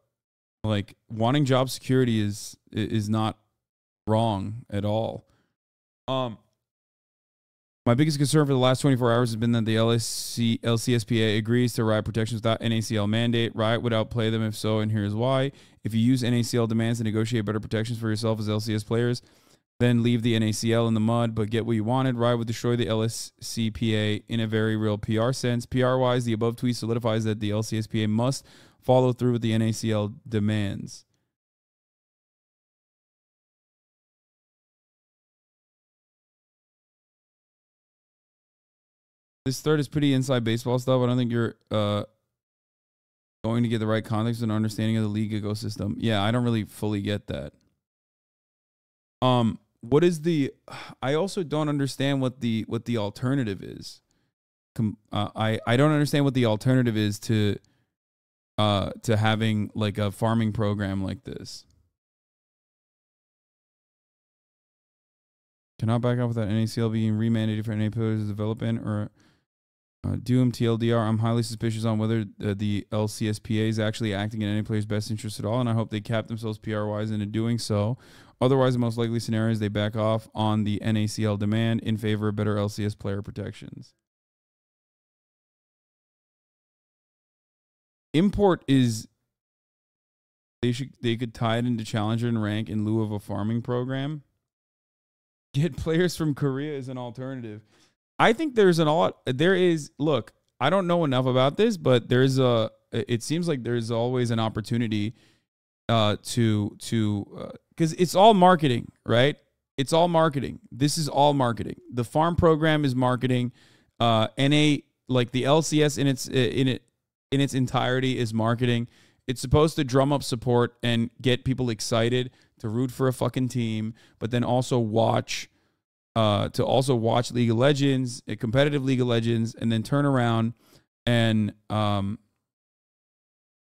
Like, wanting job security is not wrong at all. My biggest concern for the last 24 hours has been that the LCSPA agrees to Riot protections without NACL mandate. Riot would outplay them if so, and here's why. If you use NACL demands to negotiate better protections for yourself as LCS players, then leave the NACL in the mud, but get what you wanted. Riot would destroy the LCPA in a very real PR sense. PR-wise, the above tweet solidifies that the LCSPA must follow through with the NACL demands. This third is pretty inside baseball stuff. I don't think you're going to get the right context and understanding of the league ecosystem. Yeah, I don't really fully get that. What is the? I also don't understand what the alternative is. I don't understand what the alternative is to having like a farming program like this. Cannot back off without NACL being remandated for NA players to develop in or Doom TLDR. I'm highly suspicious on whether the LCSPA is actually acting in any player's best interest at all, and I hope they cap themselves PR-wise into doing so. Otherwise, the most likely scenario is they back off on the NACL demand in favor of better LCS player protections. Import is they could tie it into challenger and rank in lieu of a farming program. Get players from Korea as an alternative. I think look, I don't know enough about this, but it seems like there's always an opportunity to because it's all marketing, right? It's all marketing. This is all marketing. The farm program is marketing. NA, like the LCS in its entirety is marketing. It's supposed to drum up support and get people excited to root for a fucking team, but then also watch League of Legends, a competitive League of Legends, and then turn around and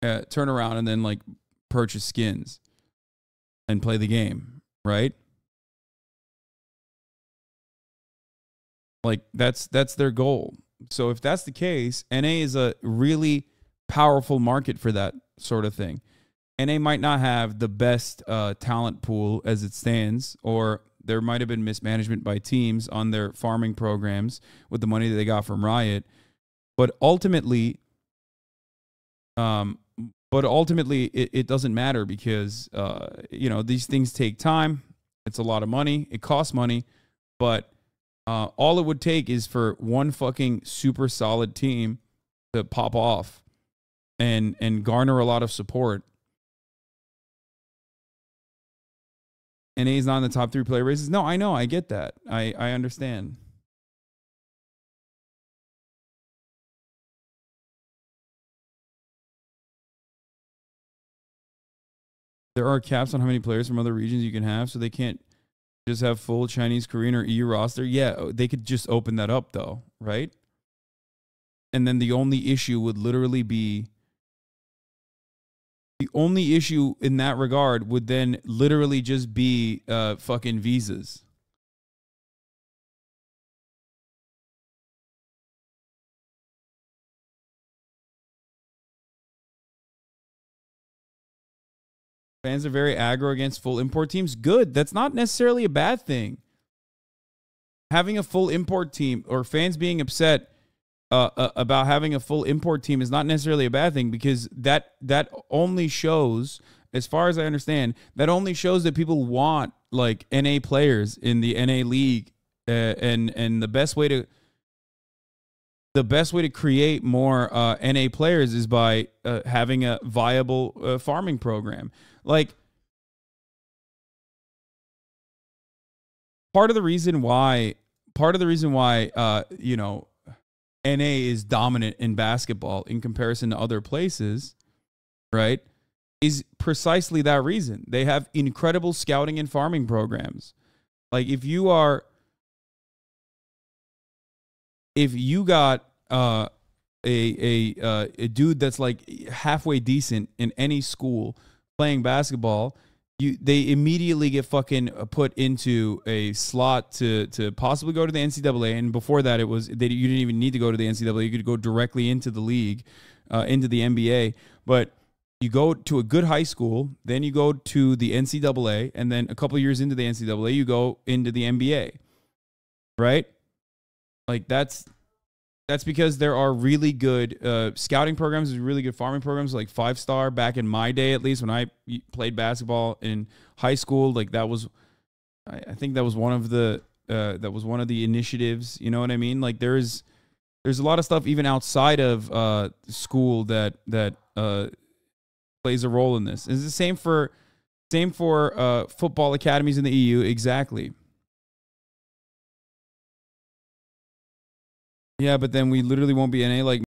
then like purchase skins and play the game, right? Like that's their goal. So if that's the case, NA is a really powerful market for that sort of thing. NA might not have the best talent pool as it stands, or there might have been mismanagement by teams on their farming programs with the money that they got from Riot. But ultimately, it doesn't matter because, these things take time. It's a lot of money. It costs money. But all it would take is for one fucking super solid team to pop off and garner a lot of support. NA is not in the top 3 player races. No, I know. I get that. I understand. There are caps on how many players from other regions you can have, so they can't just have full Chinese, Korean, or EU roster. Yeah, they could just open that up, though, right? And then the only issue would literally be... The only issue in that regard would then literally just be fucking visas. Fans are very aggro against full import teams. Good. That's not necessarily a bad thing. Having a full import team or fans being upset about having a full import team is not necessarily a bad thing, because that only shows, as far as I understand, that only shows that people want like NA players in the NA league, and the best way to create more NA players is by having a viable farming program. Like, part of the reason why NA is dominant in basketball in comparison to other places, right, is precisely that reason. They have incredible scouting and farming programs. Like, if you got a dude that's like halfway decent in any school playing basketball, they immediately get fucking put into a slot to possibly go to the NCAA. And before that, you didn't even need to go to the NCAA. You could go directly into the league, into the NBA. But you go to a good high school, then you go to the NCAA, and then a couple of years into the NCAA, you go into the NBA, right? Like that's because there are really good scouting programs, really good farming programs, like 5-star back in my day, at least when I played basketball in high school. Like that was, I think that was one of the initiatives. You know what I mean? Like there's a lot of stuff even outside of school that plays a role in this. It's the same for football academies in the EU. Exactly. Yeah, but then we literally won't be NA like